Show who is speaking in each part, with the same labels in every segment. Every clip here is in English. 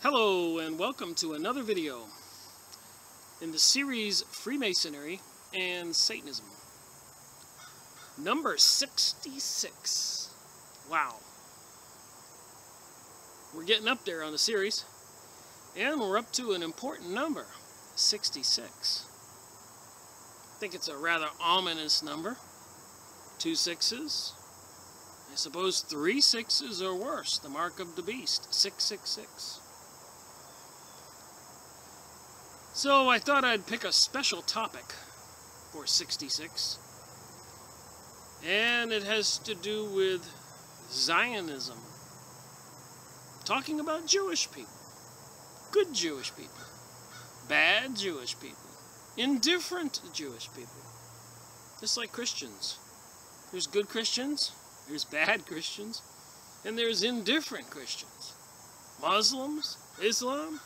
Speaker 1: Hello and welcome to another video in the series Freemasonry and Satanism. Number 66. Wow. We're getting up there on the series, and we're up to an important number, 66. I think it's a rather ominous number. 2 6s. I suppose 3 6s or worse, the mark of the beast, 666. So I thought I'd pick a special topic for 66, and it has to do with Zionism. Talking about Jewish people, good Jewish people, bad Jewish people, indifferent Jewish people, just like Christians. There's good Christians, there's bad Christians, and there's indifferent Christians. Muslims, Islam,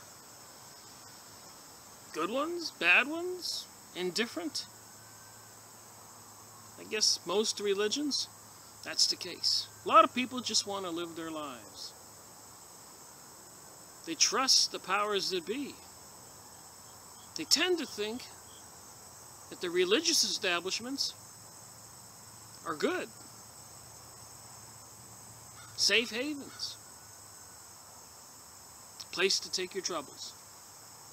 Speaker 1: good ones, bad ones, indifferent. I guess most religions, that's the case. A lot of people just want to live their lives. They trust the powers that be. They tend to think that the religious establishments are good. Safe havens. Place to take your troubles.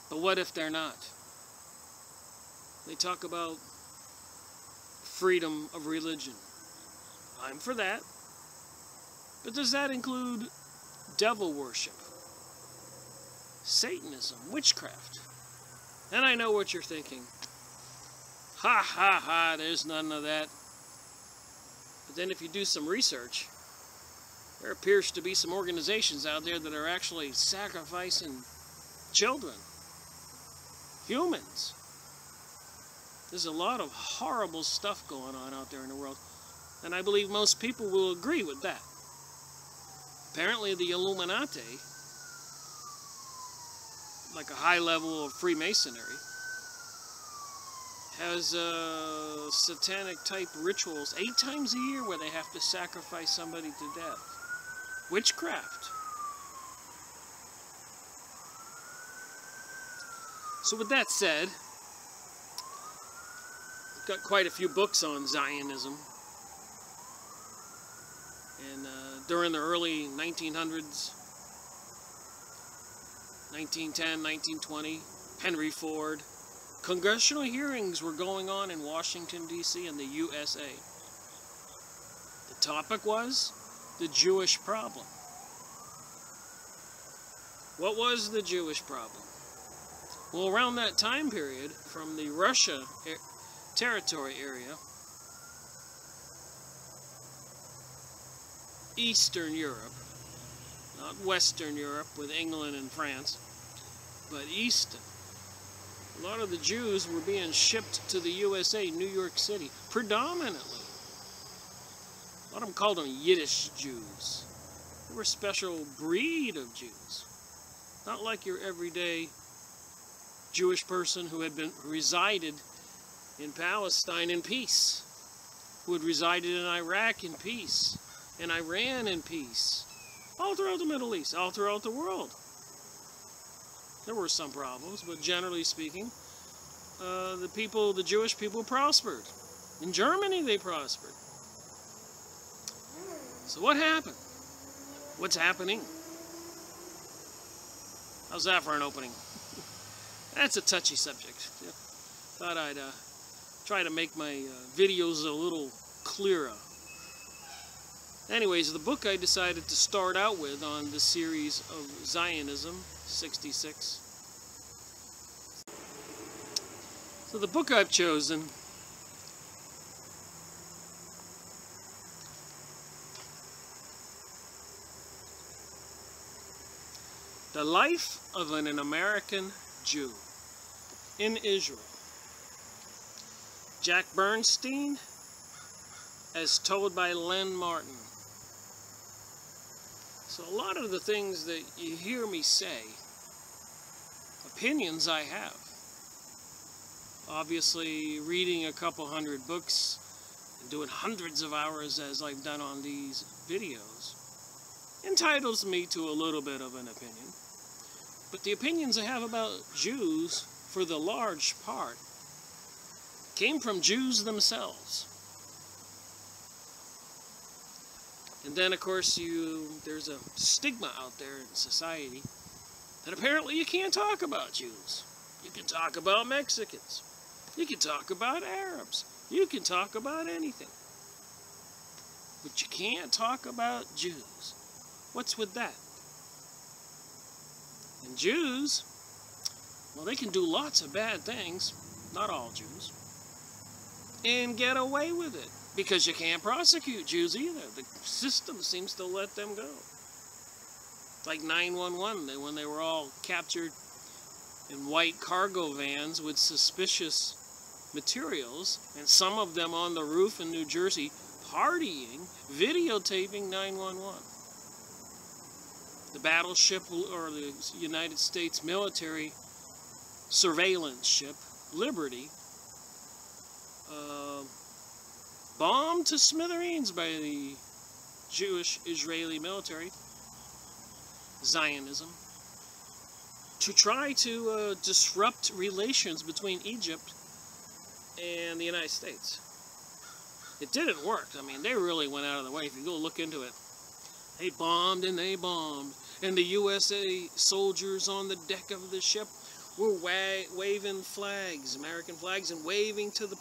Speaker 1: But what if they're not? They talk about freedom of religion. I'm for that. But does that include devil worship, Satanism, witchcraft? And I know what you're thinking. Ha ha ha, there's none of that. But then if you do some research, there appears to be some organizations out there that are actually sacrificing children. Humans. There's a lot of horrible stuff going on out there in the world, and I believe most people will agree with that. Apparently the Illuminati, like a high level of Freemasonry, has satanic type rituals 8 times a year where they have to sacrifice somebody to death. Witchcraft. So with that said, I've got quite a few books on Zionism. And during the early 1900s, 1910, 1920, Henry Ford, congressional hearings were going on in Washington, D.C. and the USA. The topic was the Jewish problem. What was the Jewish problem? Well, around that time period, from the Russia territory area, Eastern Europe, not Western Europe with England and France, but Eastern, a lot of the Jews were being shipped to the USA, New York City, predominantly. A lot of them called them Yiddish Jews. They were a special breed of Jews, not like your everyday Jewish person who had resided in Palestine in peace, who had resided in Iraq in peace, in Iran in peace, all throughout the Middle East, all throughout the world. There were some problems, but generally speaking, the Jewish people prospered. In Germany they prospered. So what happened? What's happening? How's that for an opening? That's a touchy subject. Thought I'd try to make my videos a little clearer. Anyways, the book I decided to start out with on the series of Zionism, 66. So the book I've chosen The Life of an American Jew in Israel. Jack Bernstein, as told by Len Martin. So a lot of the things that you hear me say, opinions I have. Obviously, reading a couple hundred books and doing hundreds of hours as I've done on these videos entitles me to a little bit of an opinion. But the opinions I have about Jews, for the large part, came from Jews themselves. And then, of course, there's a stigma out there in society that apparently you can't talk about Jews. You can talk about Mexicans. You can talk about Arabs. You can talk about anything. But you can't talk about Jews. What's with that? And Jews, well, they can do lots of bad things, not all Jews, and get away with it. Because you can't prosecute Jews either. The system seems to let them go. Like 911, when they were all captured in white cargo vans with suspicious materials, and some of them on the roof in New Jersey partying, videotaping 911. The battleship, or the United States military surveillance ship, Liberty, bombed to smithereens by the Jewish Israeli military, Zionism, to try to disrupt relations between Egypt and the United States. It didn't work. I mean, they really went out of the way. If you go look into it, they bombed and they bombed. And the USA soldiers on the deck of the ship were waving flags, American flags, and waving to the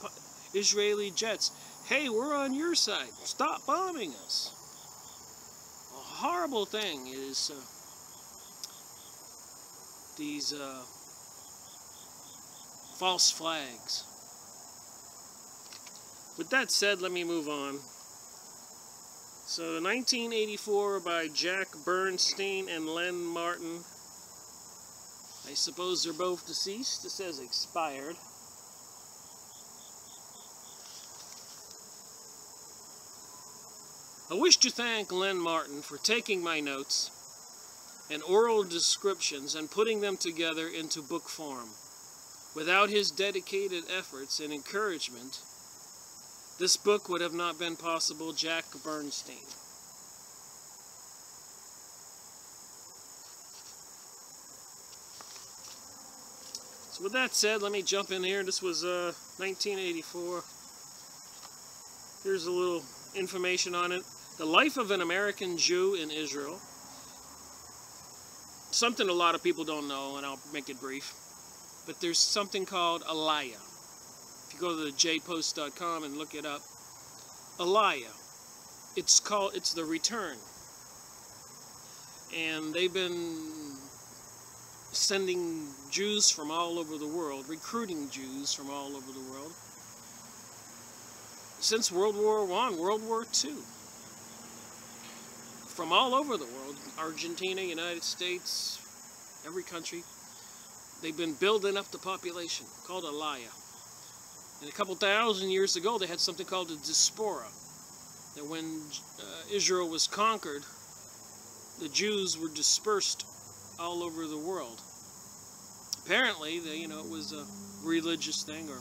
Speaker 1: Israeli jets. Hey, we're on your side. Stop bombing us. A horrible thing is these false flags. With that said, let me move on. So, 1984 by Jack Bernstein and Len Martin. I suppose they're both deceased. It says expired. I wish to thank Len Martin for taking my notes and oral descriptions and putting them together into book form. Without his dedicated efforts and encouragement, this book would have not been possible. Jack Bernstein. So with that said, let me jump in here. This was 1984. Here's a little information on it. The life of an American Jew in Israel. Something a lot of people don't know, and I'll make it brief. But there's something called Aliyah. If you go to the jpost.com and look it up, Aliyah. It's the return. And they've been sending Jews from all over the world, recruiting Jews from all over the world, since World War I, World War II. From all over the world, Argentina, United States, every country, they've been building up the population, called Aliyah. And a couple thousand years ago, they had something called a diaspora. That when Israel was conquered, the Jews were dispersed all over the world. Apparently, it was a religious thing, or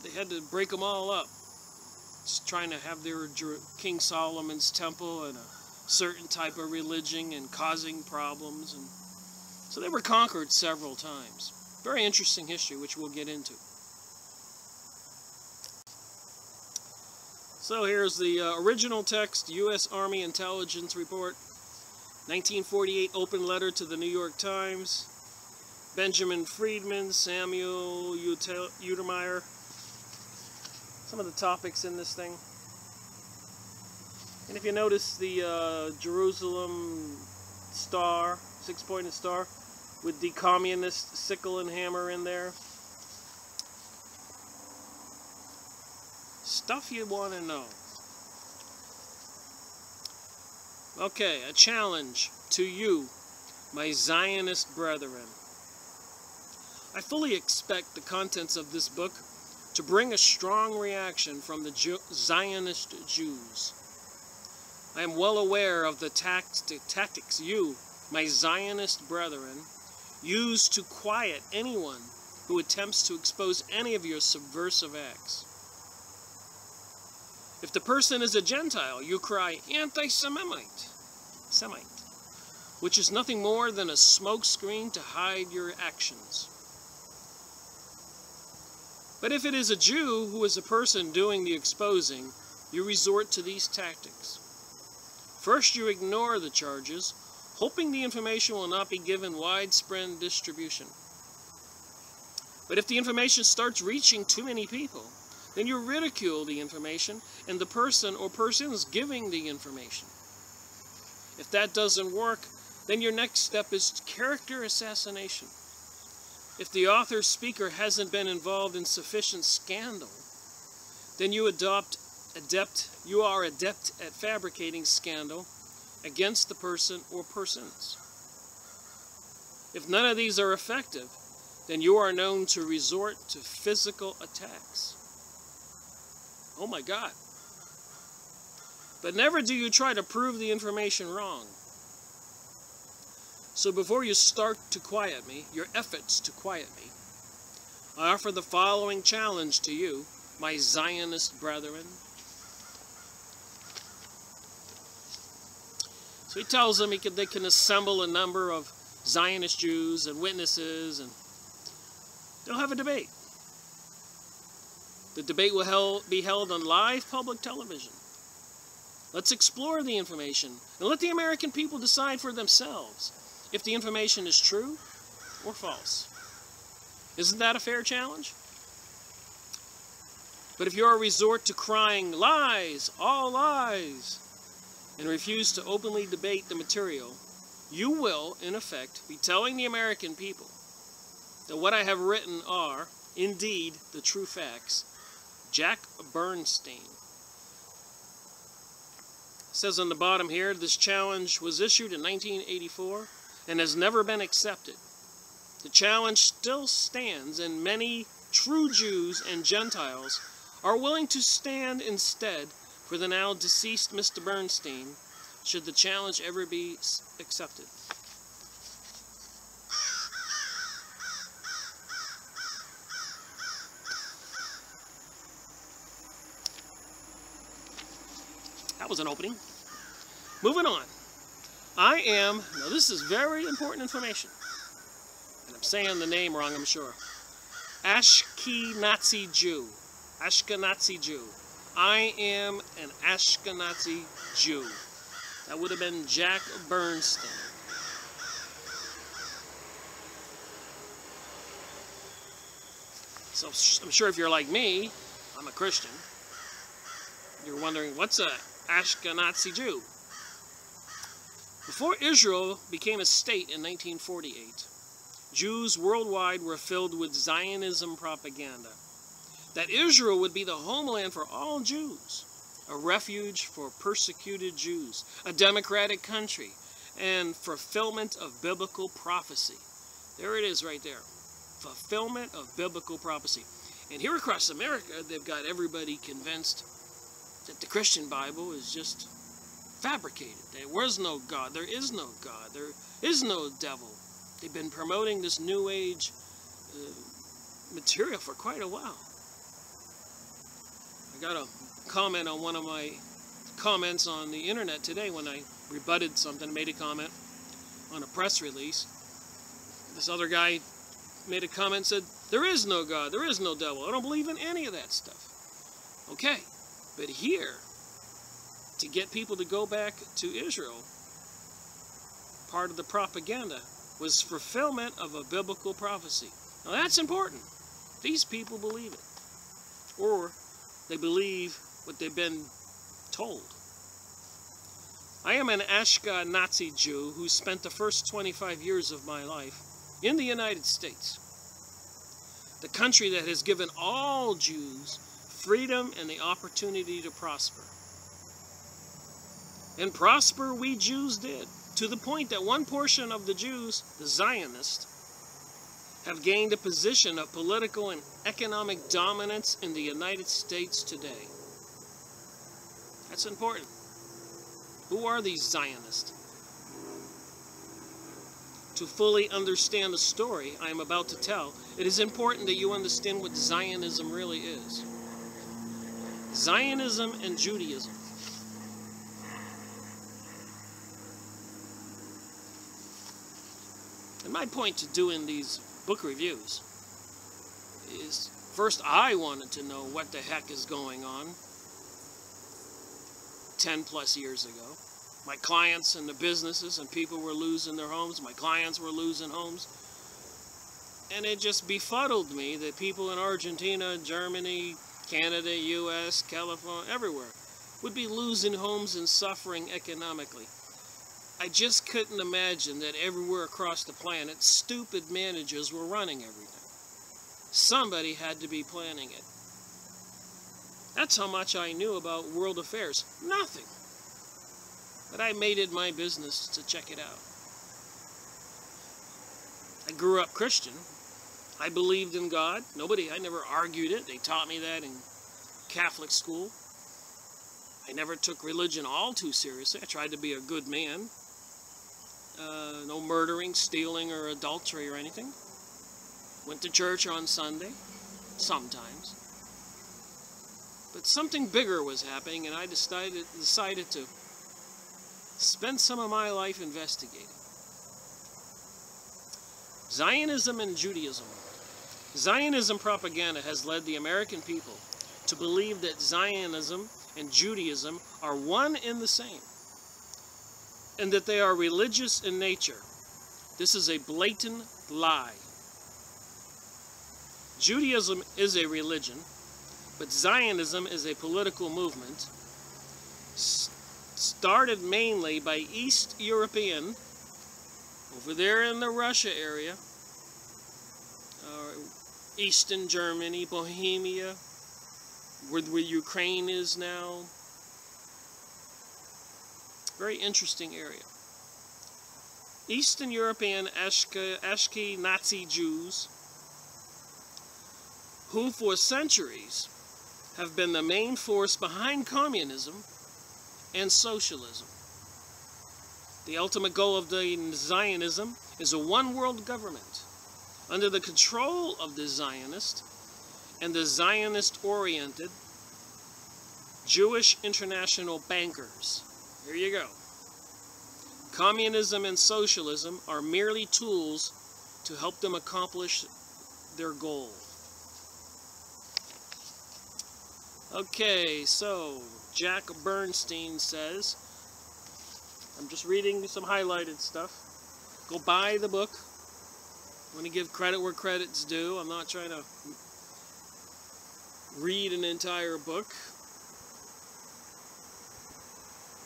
Speaker 1: they had to break them all up. Just trying to have their King Solomon's temple and a certain type of religion and causing problems. And so they were conquered several times. Very interesting history, which we'll get into. So here's the original text, U.S. Army Intelligence Report, 1948 open letter to the New York Times, Benjamin Friedman, Samuel Utermeyer. Some of the topics in this thing. And if you notice the Jerusalem star, six-pointed star, with the communist sickle and hammer in there. Stuff you want to know. Okay, a challenge to you, my Zionist brethren. I fully expect the contents of this book to bring a strong reaction from the Zionist Jews. I am well aware of the tactics you, my Zionist brethren, use to quiet anyone who attempts to expose any of your subversive acts. If the person is a Gentile, you cry, anti-Semite. which is nothing more than a smokescreen to hide your actions. But if it is a Jew who is a person doing the exposing, you resort to these tactics. First, you ignore the charges, hoping the information will not be given widespread distribution. But if the information starts reaching too many people, then you ridicule the information and the person or persons giving the information. If that doesn't work, then your next step is character assassination. If the author speaker hasn't been involved in sufficient scandal, then you are adept at fabricating scandal against the person or persons. If none of these are effective, then you are known to resort to physical attacks. Oh my God. But never do you try to prove the information wrong. So before you start to quiet me, your efforts to quiet me, I offer the following challenge to you, my Zionist brethren. So he tells them they can assemble a number of Zionist Jews and witnesses, and they'll have a debate. The debate will be held on live public television. Let's explore the information and let the American people decide for themselves if the information is true or false. Isn't that a fair challenge? But if you resort to crying lies, all lies, and refuse to openly debate the material, you will, in effect, be telling the American people that what I have written are, indeed, the true facts. Jack Bernstein. It says on the bottom here, this challenge was issued in 1984 and has never been accepted. The challenge still stands, and many true Jews and Gentiles are willing to stand instead for the now deceased Mr. Bernstein, should the challenge ever be accepted. That was an opening. Moving on. Now this is very important information, and I'm saying the name wrong, I'm sure. Ashkenazi Jew. Ashkenazi Jew. I am an Ashkenazi Jew. That would have been Jack Bernstein. So I'm sure if you're like me, I'm a Christian, you're wondering, what's a Ashkenazi Jew? Before Israel became a state in 1948, Jews worldwide were filled with Zionism propaganda, that Israel would be the homeland for all Jews, a refuge for persecuted Jews, a democratic country, and fulfillment of biblical prophecy. There it is right there. Fulfillment of biblical prophecy. And here across America, they've got everybody convinced that the Christian Bible is just fabricated. There was no God. There is no God. There is no devil. They've been promoting this New Age material for quite a while. I got a comment on one of my comments on the internet today when I rebutted something, made a comment on a press release. This other guy made a comment and said, there is no God, there is no devil. I don't believe in any of that stuff. Okay, but here, to get people to go back to Israel, part of the propaganda was fulfillment of a biblical prophecy. Now that's important. These people believe it. Or they believe what they've been told. I am an Ashkenazi Jew who spent the first 25 years of my life in the United States, the country that has given all Jews freedom and the opportunity to prosper. And prosper we Jews did, to the point that one portion of the Jews, the Zionists, have gained a position of political and economic dominance in the United States today. That's important. Who are these Zionists? To fully understand the story I am about to tell, it is important that you understand what Zionism really is. Zionism and Judaism. And my point to doing these book reviews is, first, I wanted to know what the heck is going on 10 plus years ago. My clients and the businesses and people were losing their homes. My clients were losing homes. And it just befuddled me that people in Argentina, Germany, Canada, US, California, everywhere, would be losing homes and suffering economically. I just couldn't imagine that everywhere across the planet, stupid managers were running everything. Somebody had to be planning it. That's how much I knew about world affairs. Nothing. But I made it my business to check it out. I grew up Christian. I believed in God. I never argued it. They taught me that in Catholic school. I never took religion all too seriously. I tried to be a good man. No murdering, stealing, or adultery or anything. Went to church on Sunday, sometimes. But something bigger was happening, and I decided to spend some of my life investigating. Zionism and Judaism. Zionism propaganda has led the American people to believe that Zionism and Judaism are one and the same, and that they are religious in nature. This is a blatant lie. Judaism is a religion, but Zionism is a political movement started mainly by East European, over there in the Russia area, Eastern Germany, Bohemia, where Ukraine is now. Very interesting area. Eastern European Ashkenazi Jews, who for centuries have been the main force behind communism and socialism. The ultimate goal of the Zionism is a one-world government under the control of the Zionist and the Zionist-oriented Jewish international bankers. Here you go. Communism and socialism are merely tools to help them accomplish their goal. Okay, so Jack Bernstein says, I'm just reading some highlighted stuff. Go buy the book. I'm going to give credit where credit's due. I'm not trying to read an entire book.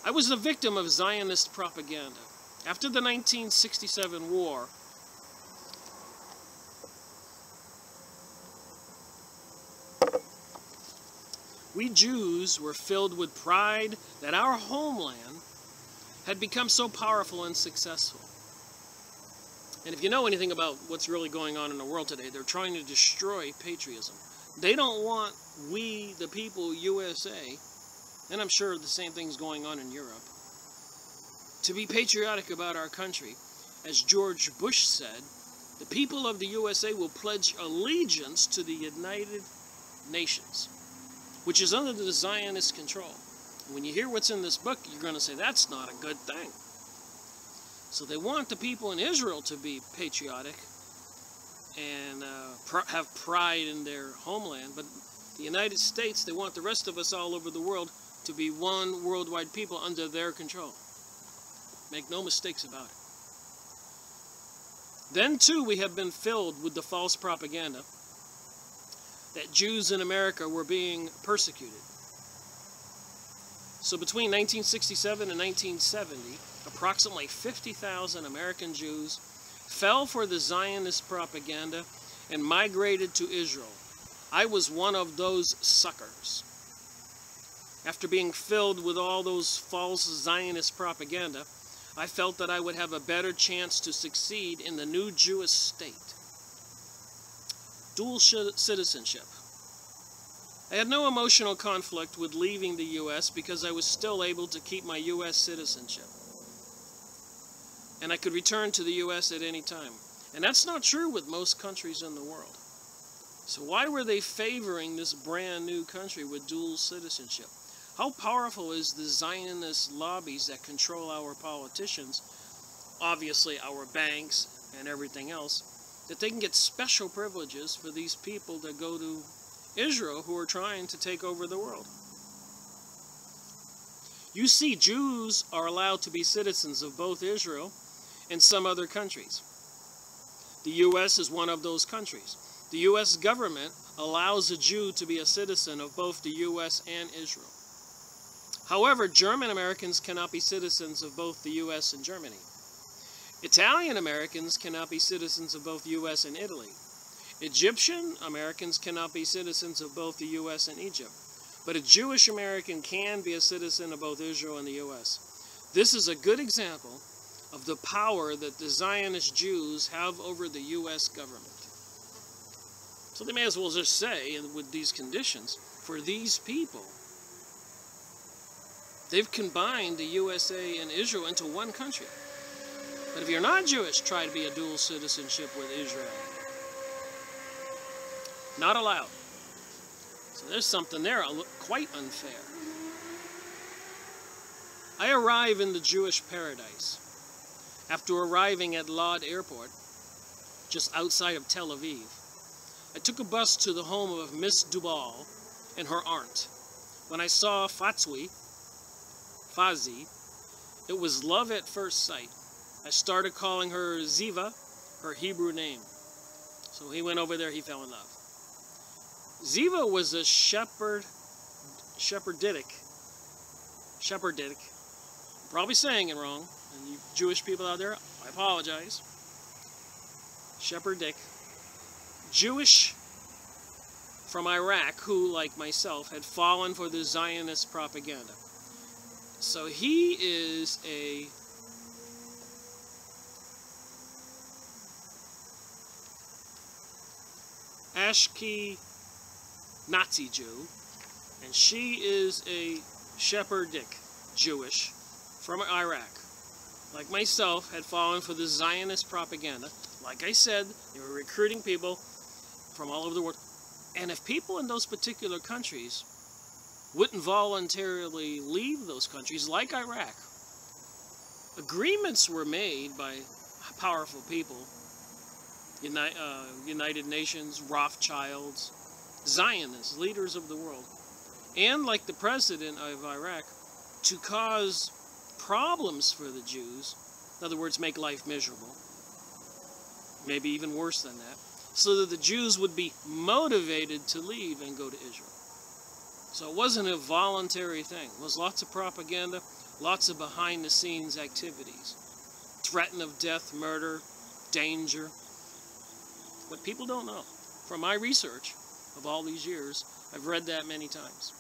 Speaker 1: I was a victim of Zionist propaganda. After the 1967 war, we Jews were filled with pride that our homeland had become so powerful and successful. And if you know anything about what's really going on in the world today, they're trying to destroy patriotism. They don't want we, the people, USA, and I'm sure the same thing's going on in Europe, to be patriotic about our country. As George Bush said, the people of the USA will pledge allegiance to the United Nations, which is under the Zionist control. When you hear what's in this book, you're going to say, that's not a good thing. So they want the people in Israel to be patriotic and have pride in their homeland. But the United States, they want the rest of us all over the world to be one worldwide people under their control. Make no mistakes about it. Then, too, we have been filled with the false propaganda that Jews in America were being persecuted. So between 1967 and 1970, approximately 50,000 American Jews fell for the Zionist propaganda and migrated to Israel. I was one of those suckers. After being filled with all those false Zionist propaganda, I felt that I would have a better chance to succeed in the new Jewish state. Dual citizenship. I had no emotional conflict with leaving the U.S. because I was still able to keep my U.S. citizenship. And I could return to the U.S. at any time. And that's not true with most countries in the world. So why were they favoring this brand new country with dual citizenship? How powerful is the Zionist lobbies that control our politicians, obviously our banks, and everything else, that they can get special privileges for these people that go to Israel who are trying to take over the world. You see, Jews are allowed to be citizens of both Israel and some other countries. The U.S. is one of those countries. The U.S. government allows a Jew to be a citizen of both the U.S. and Israel. However, German Americans cannot be citizens of both the U.S. and Germany. Italian Americans cannot be citizens of both the U.S. and Italy. Egyptian Americans cannot be citizens of both the U.S. and Egypt. But a Jewish American can be a citizen of both Israel and the U.S. This is a good example of the power that the Zionist Jews have over the U.S. government. So they may as well just say, with these conditions, for these people, they've combined the USA and Israel into one country. But if you're not Jewish, try to be a dual citizenship with Israel. Not allowed. So there's something there quite unfair. I arrive in the Jewish paradise after arriving at Lod Airport, just outside of Tel Aviv. I took a bus to the home of Miss Dubal and her aunt. When I saw Fazi, it was love at first sight. I started calling her Ziva, her Hebrew name. So he went over there, he fell in love. Ziva was a shepherdic. Probably saying it wrong. And you Jewish people out there, I apologize. Shepherdic. Jewish from Iraq who, like myself, had fallen for the Zionist propaganda. So he is a Ashkenazi Nazi Jew, and she is a Shepherdic Jewish from Iraq. Like myself, had fallen for the Zionist propaganda. Like I said, they were recruiting people from all over the world. And if people in those particular countries wouldn't voluntarily leave those countries, like Iraq, agreements were made by powerful people, United Nations, Rothschilds, Zionists, leaders of the world, and like the president of Iraq, to cause problems for the Jews, in other words, make life miserable, maybe even worse than that, so that the Jews would be motivated to leave and go to Israel. So it wasn't a voluntary thing. It was lots of propaganda, lots of behind-the-scenes activities, threat of death, murder, danger. What people don't know, from my research of all these years, I've read that many times.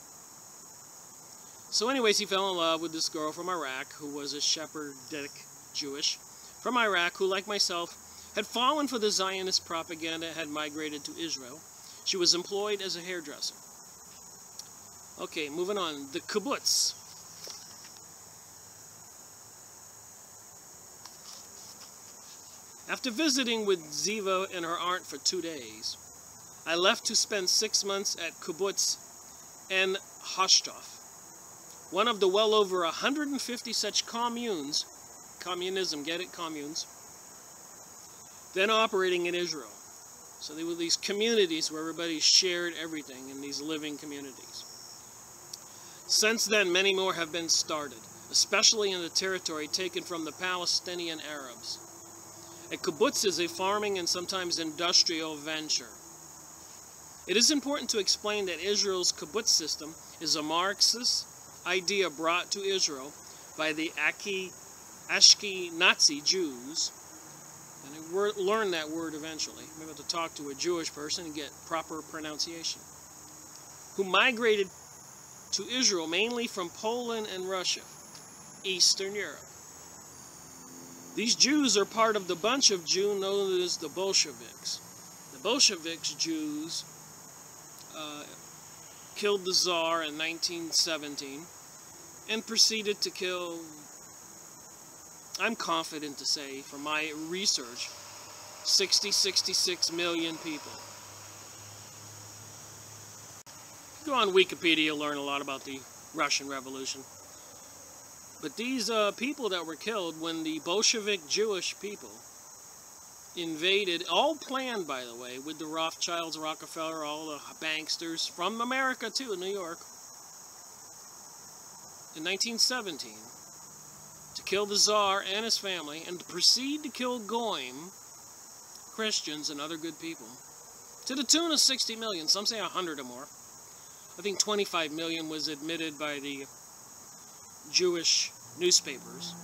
Speaker 1: So anyways, he fell in love with this girl from Iraq who was a Shepherdic Jewish from Iraq who, like myself, had fallen for the Zionist propaganda, had migrated to Israel. She was employed as a hairdresser. Okay, moving on. The kibbutz. After visiting with Ziva and her aunt for 2 days, I left to spend 6 months at kibbutz En Hashtof, one of the well over 150 such communes, communism, get it, communes, then operating in Israel. So they were these communities where everybody shared everything in these living communities. Since then, many more have been started, especially in the territory taken from the Palestinian Arabs. A kibbutz is a farming and sometimes industrial venture. It is important to explain that Israel's kibbutz system is a Marxist idea brought to Israel by the Ashkenazi Jews, and I learned that word eventually. I'm able to talk to a Jewish person and get proper pronunciation, who migrated to Israel mainly from Poland and Russia, Eastern Europe. These Jews are part of the bunch of Jews known as the Bolsheviks. The Bolsheviks Jews killed the Tsar in 1917 and proceeded to kill, I'm confident to say from my research, 66 million people. Go on Wikipedia, learn a lot about the Russian Revolution. But these people that were killed when the Bolshevik Jewish people invaded, all planned, by the way, with the Rothschilds, Rockefeller, all the banksters from America too, in New York, in 1917, to kill the Tsar and his family, and to proceed to kill Goyim, Christians, and other good people, to the tune of 60 million, some say 100 or more. I think 25 million was admitted by the Jewish newspapers.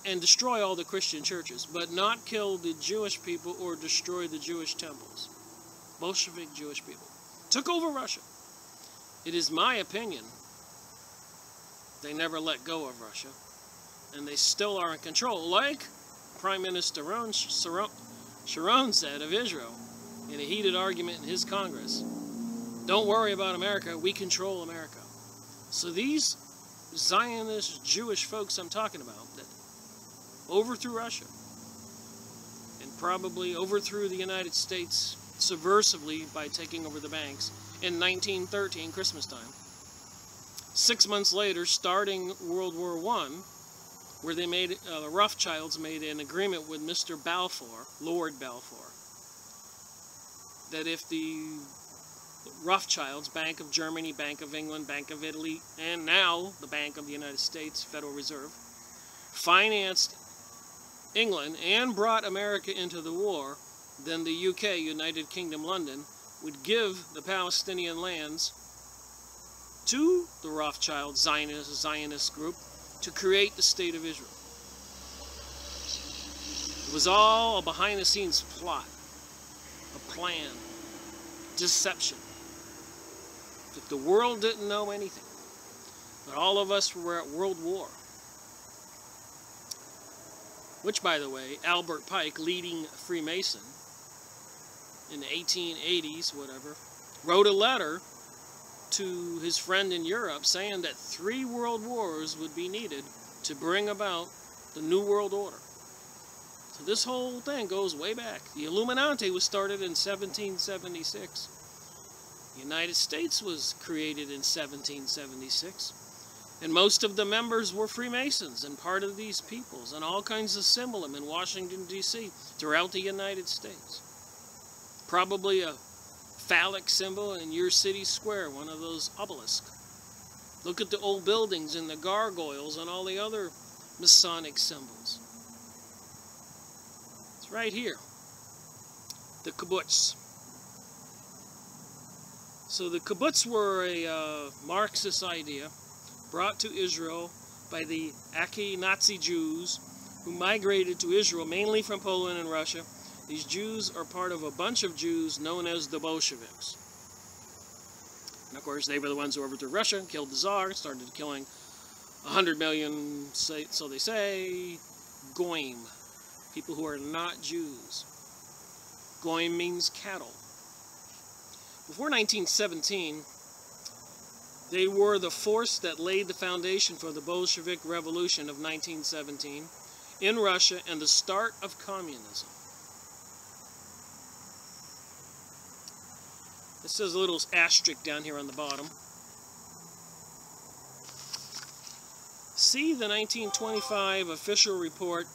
Speaker 1: And destroy all the Christian churches, but not kill the Jewish people or destroy the Jewish temples. Bolshevik Jewish people took over Russia. It is my opinion they never let go of Russia, and they still are in control, like Prime Minister Sharon said of Israel in a heated argument in his Congress. Don't worry about America, we control America. So these Zionist Jewish folks I'm talking about that overthrew Russia and probably overthrew the United States subversively by taking over the banks in 1913, Christmas time. 6 months later, starting World War I, where they made, the Rothschilds made an agreement with Mr. Balfour, Lord Balfour, that if the Rothschilds, Bank of Germany, Bank of England, Bank of Italy, and now the Bank of the United States, Federal Reserve, financed England and brought America into the war, then the UK, United Kingdom, London, would give the Palestinian lands to the Rothschild Zionist group to create the State of Israel. It was all a behind-the-scenes plot, a plan, deception. That the world didn't know anything, but all of us were at World War. Which, by the way, Albert Pike, leading Freemason in the 1880s, whatever, wrote a letter to his friend in Europe saying that 3 world wars would be needed to bring about the New World Order. So this whole thing goes way back. The Illuminati was started in 1776. The United States was created in 1776. And most of the members were Freemasons and part of these peoples, and all kinds of symbolism in Washington, D.C., throughout the United States. Probably a phallic symbol in your city square, one of those obelisks. Look at the old buildings and the gargoyles and all the other Masonic symbols. It's right here. The kibbutz. So the kibbutz were a Marxist idea brought to Israel by the Nazi Jews who migrated to Israel mainly from Poland and Russia. These Jews are part of a bunch of Jews known as the Bolsheviks. And of course, they were the ones who overthrew Russia, killed the Tsar, started killing 100 million, so they say, Goyim, people who are not Jews. Goyim means cattle. Before 1917, they were the force that laid the foundation for the Bolshevik Revolution of 1917 in Russia and the start of communism. It says a little asterisk down here on the bottom. See the 1925 official report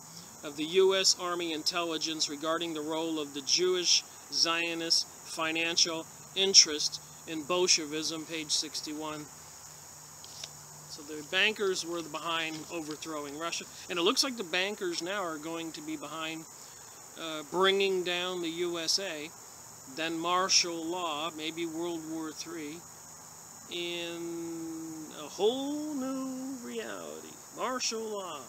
Speaker 1: of the U.S. Army Intelligence regarding the role of the Jewish Zionist financial interest in Bolshevism, page 61. So the bankers were behind overthrowing Russia. And it looks like the bankers now are going to be behind bringing down the USA, then martial law, maybe World War III, in a whole new reality. Martial law,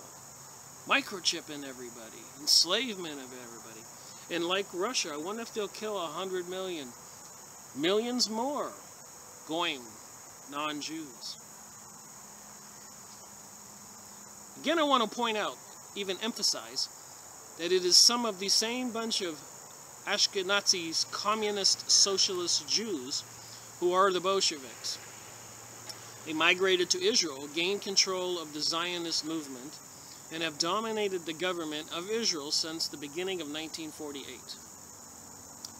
Speaker 1: microchipping everybody, enslavement of everybody. And like Russia, I wonder if they'll kill 100 million. Millions more going non-Jews. Again, I want to point out, even emphasize, that it is some of the same bunch of Ashkenazi communist socialist Jews who are the Bolsheviks. They migrated to Israel, gained control of the Zionist movement, and have dominated the government of Israel since the beginning of 1948.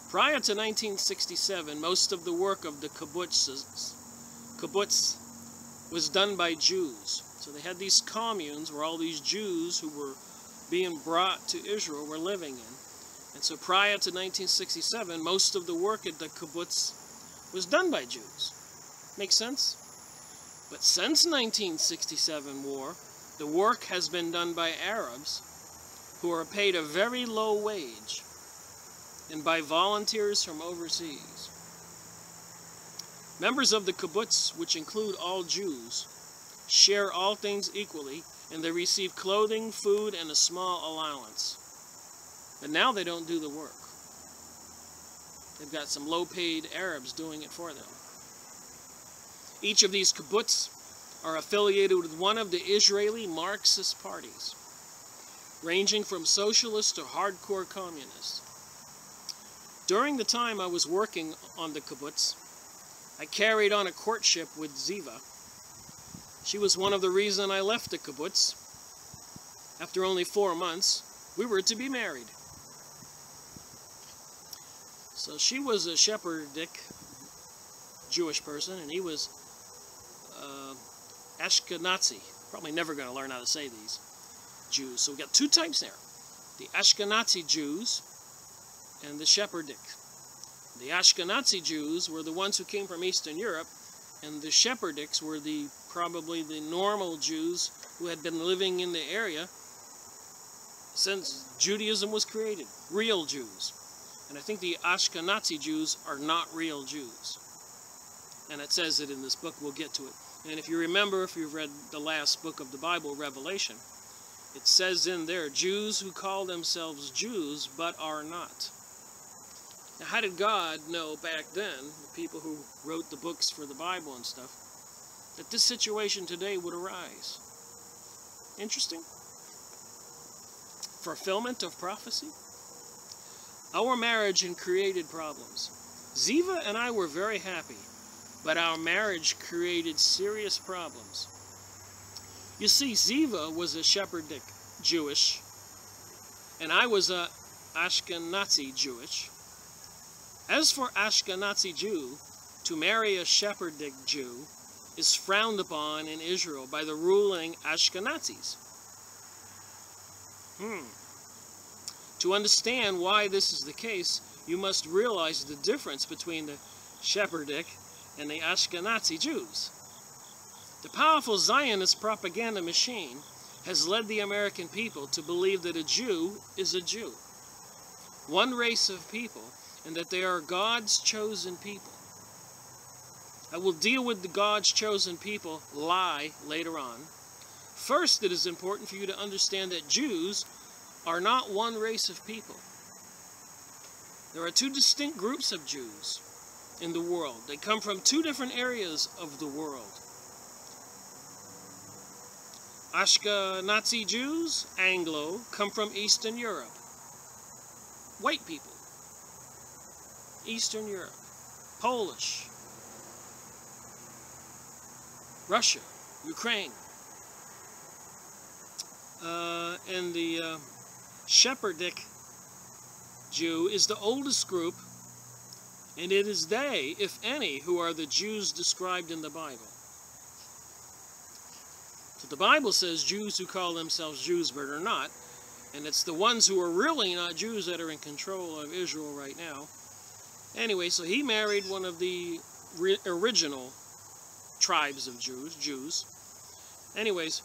Speaker 1: Prior to 1967, most of the work of the kibbutz was done by Jews. So they had these communes where all these Jews who were being brought to Israel were living in. And so prior to 1967, most of the work at the kibbutz was done by Jews. Make sense? But since 1967 war, the work has been done by Arabs who are paid a very low wage and by volunteers from overseas. Members of the kibbutz, which include all Jews, share all things equally, and they receive clothing, food, and a small allowance. But now they don't do the work. They've got some low-paid Arabs doing it for them. Each of these kibbutz are affiliated with one of the Israeli Marxist parties, ranging from socialist to hardcore communist. During the time I was working on the kibbutz, I carried on a courtship with Ziva. She was one of the reasons I left the kibbutz. After only 4 months, we were to be married. So she was a Sephardic Jewish person, and he was Ashkenazi. Probably never going to learn how to say these Jews. So we got two types there. The Ashkenazi Jews and the Sephardic. The Ashkenazi Jews were the ones who came from Eastern Europe, and the Sephardics were probably the normal Jews who had been living in the area since Judaism was created. Real Jews. And I think the Ashkenazi Jews are not real Jews. And it says it in this book. We'll get to it. And if you remember, if you've read the last book of the Bible, Revelation, it says in there, Jews who call themselves Jews but are not. Now, how did God know back then, the people who wrote the books for the Bible and stuff, that this situation today would arise? Interesting. Fulfillment of prophecy. Our marriage created problems. Ziva and I were very happy, but our marriage created serious problems. You see, Ziva was a Sephardic Jewish, and I was a Ashkenazi Jewish. As for Ashkenazi Jew, to marry a Sephardic Jew is frowned upon in Israel by the ruling Ashkenazis. To understand why this is the case, you must realize the difference between the Sephardic and the Ashkenazi Jews. The powerful Zionist propaganda machine has led the American people to believe that a Jew is a Jew, one race of people, and that they are God's chosen people. I will deal with the God's chosen people lie later on. First, it is important for you to understand that Jews are not one race of people. There are two distinct groups of Jews in the world. They come from two different areas of the world. Ashkenazi Jews, Anglo, come from Eastern Europe. White people. Eastern Europe. Polish. Russia. Ukraine. And the Sephardic Jew is the oldest group, and it is they, if any, who are the Jews described in the Bible. So the Bible says Jews who call themselves Jews but are not, and it's the ones who are really not Jews that are in control of Israel right now. Anyway, so he married one of the original tribes of Jews. Anyways,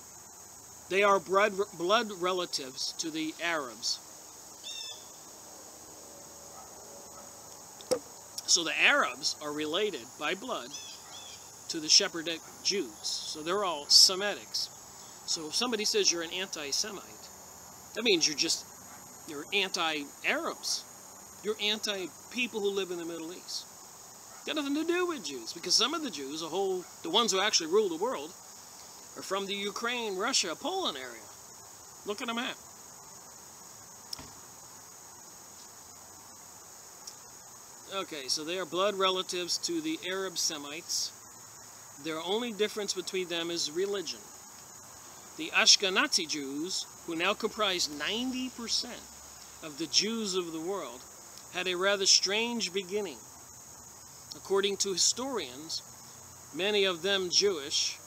Speaker 1: they are blood relatives to the Arabs. So the Arabs are related by blood to the Sephardic Jews. So they're all Semitics. So if somebody says you're an anti-Semite, that means you're anti-Arabs. You're anti-people who live in the Middle East. Got nothing to do with Jews, because some of the Jews, the ones who actually rule the world, are from the Ukraine, Russia, Poland area. Look at a map. Okay, so they are blood relatives to the Arab Semites. Their only difference between them is religion. The Ashkenazi Jews, who now comprise 90% of the Jews of the world, had a rather strange beginning. According to historians, many of them Jewish,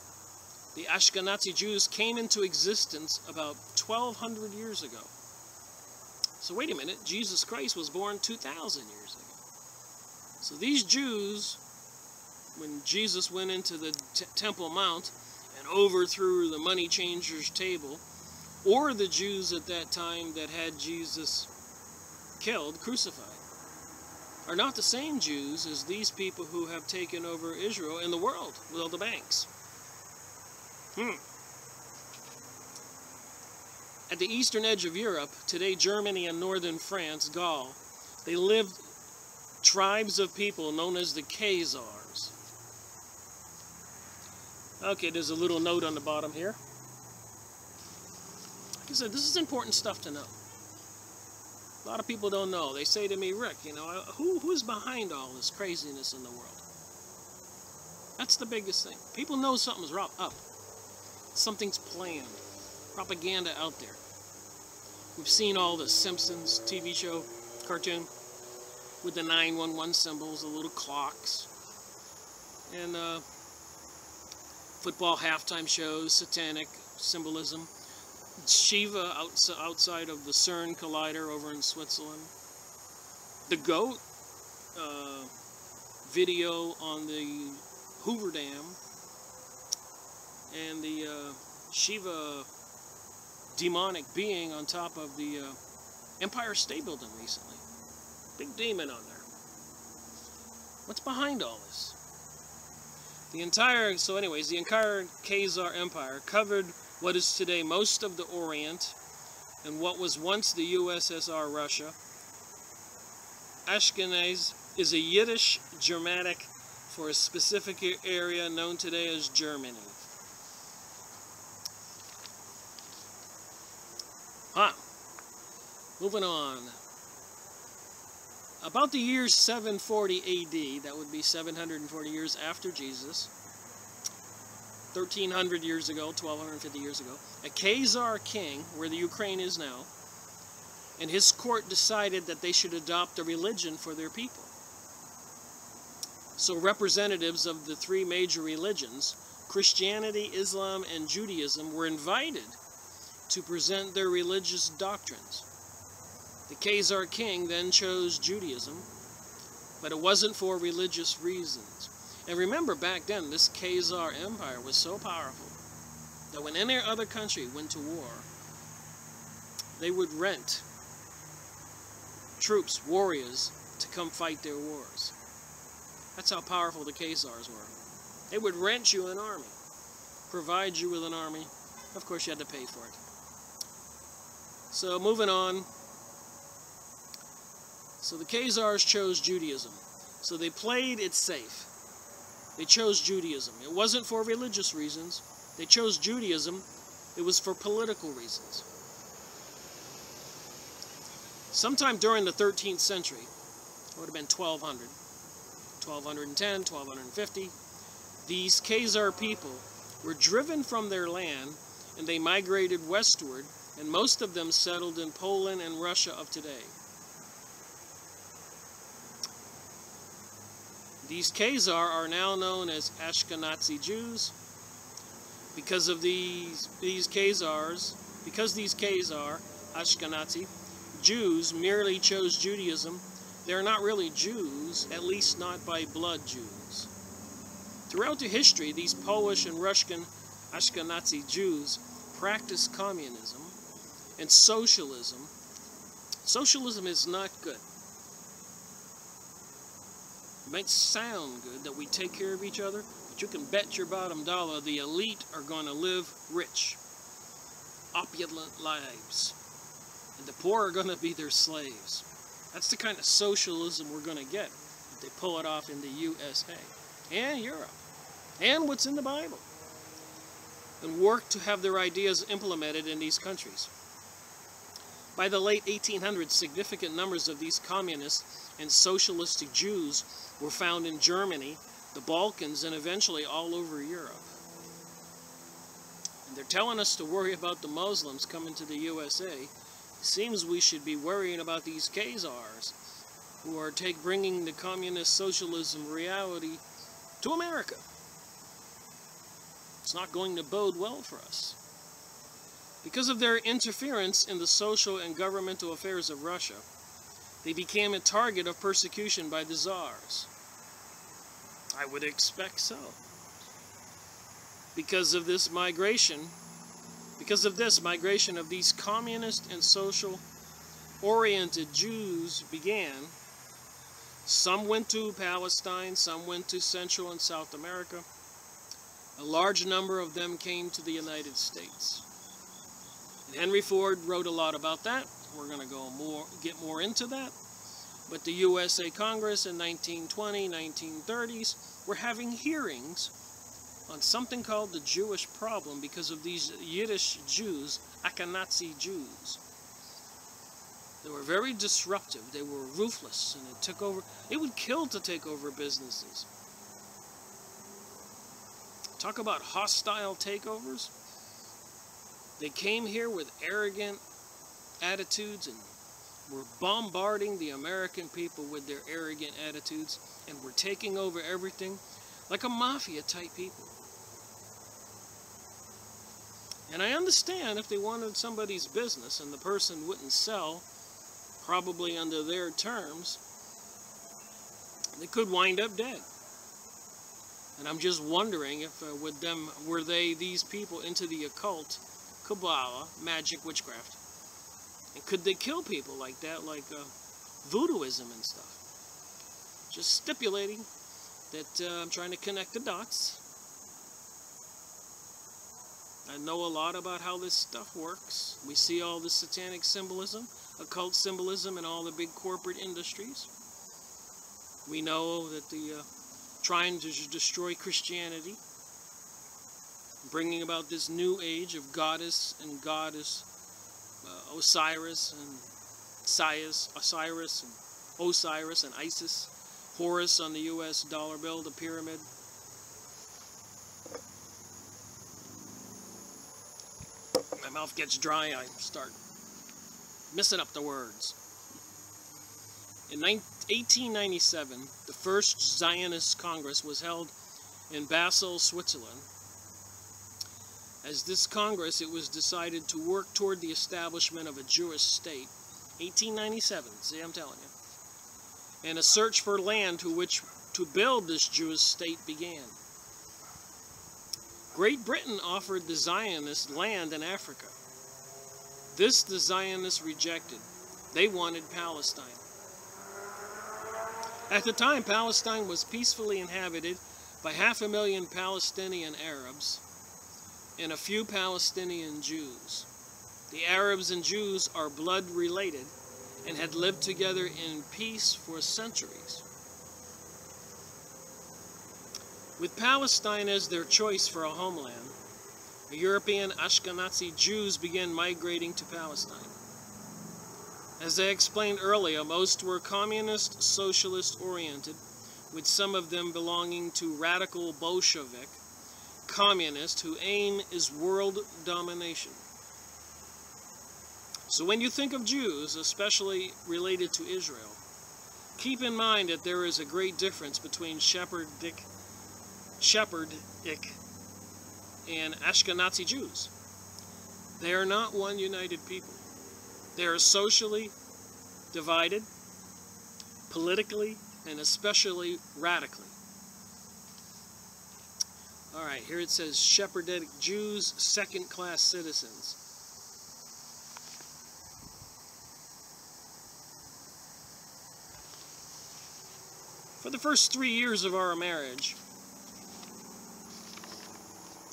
Speaker 1: The Ashkenazi Jews came into existence about 1,200 years ago. So wait a minute, Jesus Christ was born 2,000 years ago. So these Jews, when Jesus went into the Temple Mount and overthrew the money changers' table, or the Jews at that time that had Jesus killed, crucified, are not the same Jews as these people who have taken over Israel and the world with all the banks. At the eastern edge of Europe, today Germany and northern France, Gaul, they lived tribes of people known as the Khazars. Okay, there's a little note on the bottom here. Like I said, this is important stuff to know. A lot of people don't know. They say to me, Rick, you know, who's behind all this craziness in the world? That's the biggest thing. People know something's up. Something's planned. Propaganda out there. We've seen all the Simpsons TV show, cartoon, with the 911 symbols, the little clocks, and football halftime shows, satanic symbolism. Shiva outside of the CERN collider over in Switzerland. The goat video on the Hoover Dam. And the Shiva demonic being on top of the Empire State Building recently. Big demon on there. What's behind all this? The entire Khazar Empire covered what is today most of the Orient and what was once the USSR Russia. Ashkenaz is a Yiddish Germanic for a specific area known today as Germany. Moving on. About the year 740 AD, that would be 740 years after Jesus, 1,300 years ago, 1,250 years ago, a Khazar king, where the Ukraine is now, and his court decided that they should adopt a religion for their people. So representatives of the three major religions, Christianity, Islam, and Judaism, were invited to present their religious doctrines. The Khazar king then chose Judaism, but it wasn't for religious reasons. And remember, back then, this Khazar Empire was so powerful that when any other country went to war, they would rent troops, warriors, to come fight their wars. That's how powerful the Khazars were. They would rent you an army, provide you with an army. Of course, you had to pay for it. So, moving on. So the Khazars chose Judaism. So they played it safe. They chose Judaism. It wasn't for religious reasons. They chose Judaism. It was for political reasons. Sometime during the 13th century, it would have been 1200, 1210, 1250, these Khazar people were driven from their land and they migrated westward, and most of them settled in Poland and Russia of today. These Khazar are now known as Ashkenazi Jews. Because of these Khazar, Ashkenazi Jews, merely chose Judaism, they're not really Jews, at least not by blood Jews. Throughout the history, these Polish and Russian Ashkenazi Jews practiced communism and socialism. Socialism is not good. It might sound good that we take care of each other, but you can bet your bottom dollar the elite are going to live rich, opulent lives, and the poor are going to be their slaves. That's the kind of socialism we're going to get if they pull it off in the USA and Europe and what's in the Bible, and work to have their ideas implemented in these countries. By the late 1800s, significant numbers of these communist and socialistic Jews were found in Germany, the Balkans, and eventually all over Europe. And they're telling us to worry about the Muslims coming to the USA. Seems we should be worrying about these Khazars who are bringing the communist socialism reality to America. It's not going to bode well for us. Because of their interference in the social and governmental affairs of Russia, they became a target of persecution by the czars. I would expect so. Because of this migration of these communist and social-oriented Jews began. Some went to Palestine, some went to Central and South America. A large number of them came to the United States. And Henry Ford wrote a lot about that. We're going to get more into that. But the USA Congress in 1920, 1930s were having hearings on something called the Jewish problem because of these Yiddish Jews, Ashkenazi Jews. They were very disruptive. They were ruthless, and it would kill to take over businesses. Talk about hostile takeovers. They came here with arrogant attitudes and were bombarding the American people with their arrogant attitudes and were taking over everything like a mafia type people. And I understand if they wanted somebody's business and the person wouldn't sell, probably under their terms, they could wind up dead. And I'm just wondering if were these people into the occult, Kabbalah, magic, witchcraft, and could they kill people like that, like voodooism and stuff? Just stipulating that I'm trying to connect the dots. I know a lot about how this stuff works. We see all the satanic symbolism, occult symbolism in all the big corporate industries. We know that the trying to destroy Christianity, bringing about this new age of goddess and goddess, Osiris and Osiris and Isis, Horus on the US dollar bill, the pyramid. My mouth gets dry, I start messing up the words. In 1897, the first Zionist Congress was held in Basel, Switzerland. As this Congress, it was decided to work toward the establishment of a Jewish state. 1897, see, I'm telling you. And a search for land to build this Jewish state began. Great Britain offered the Zionists land in Africa. This the Zionists rejected. They wanted Palestine. At the time, Palestine was peacefully inhabited by 500,000 Palestinian Arabs and a few Palestinian Jews. The Arabs and Jews are blood related and had lived together in peace for centuries. With Palestine as their choice for a homeland, the European Ashkenazi Jews began migrating to Palestine. As I explained earlier, most were communist, socialist-oriented, with some of them belonging to radical Bolshevik, communists whose aim is world domination. So when you think of Jews, especially related to Israel, keep in mind that there is a great difference between Sephardic and Ashkenazi Jews. They are not one united people. They are socially divided, politically, and especially radically. All right, here it says Sephardic Jews, second-class citizens. For the first 3 years of our marriage,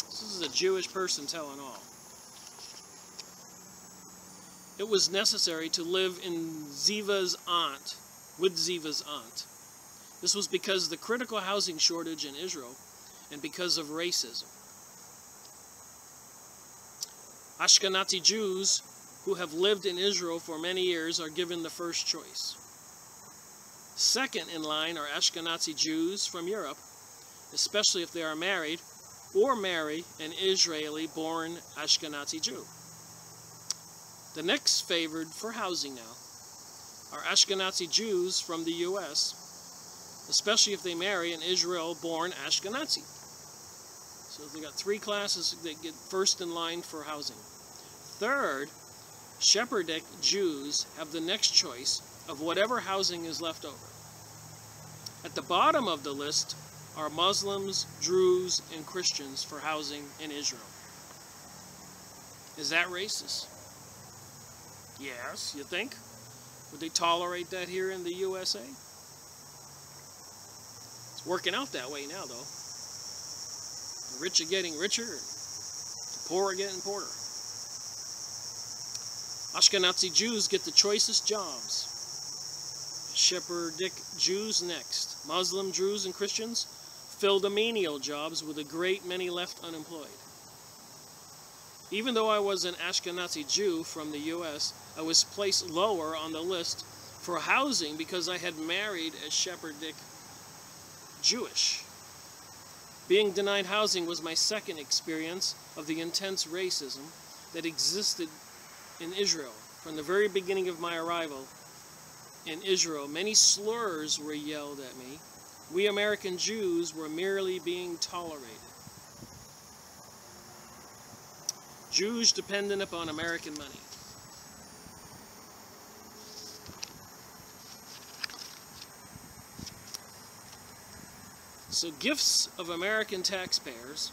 Speaker 1: this is a Jewish person telling all. It was necessary to live with Ziva's aunt. This was because of the critical housing shortage in Israel and because of racism. Ashkenazi Jews who have lived in Israel for many years are given the first choice. Second in line are Ashkenazi Jews from Europe, especially if they are married or marry an Israeli-born Ashkenazi Jew. The next favored for housing now are Ashkenazi Jews from the U.S., especially if they marry an Israel-born Ashkenazi. So they got 3 classes that get first in line for housing. Third, Sephardic Jews have the next choice of whatever housing is left over. At the bottom of the list are Muslims, Druze, and Christians for housing in Israel. Is that racist? Yes, you think? Would they tolerate that here in the USA? It's working out that way now, though. The rich are getting richer, and the poor are getting poorer. Ashkenazi Jews get the choicest jobs. Sephardic Jews next. Muslim, Druze, and Christians fill the menial jobs with a great many left unemployed. Even though I was an Ashkenazi Jew from the U.S., I was placed lower on the list for housing because I had married a Sephardic Jewish. Being denied housing was my second experience of the intense racism that existed in Israel. From the very beginning of my arrival in Israel, many slurs were yelled at me. We American Jews were merely being tolerated. Jews dependent upon American money. So gifts of American taxpayers,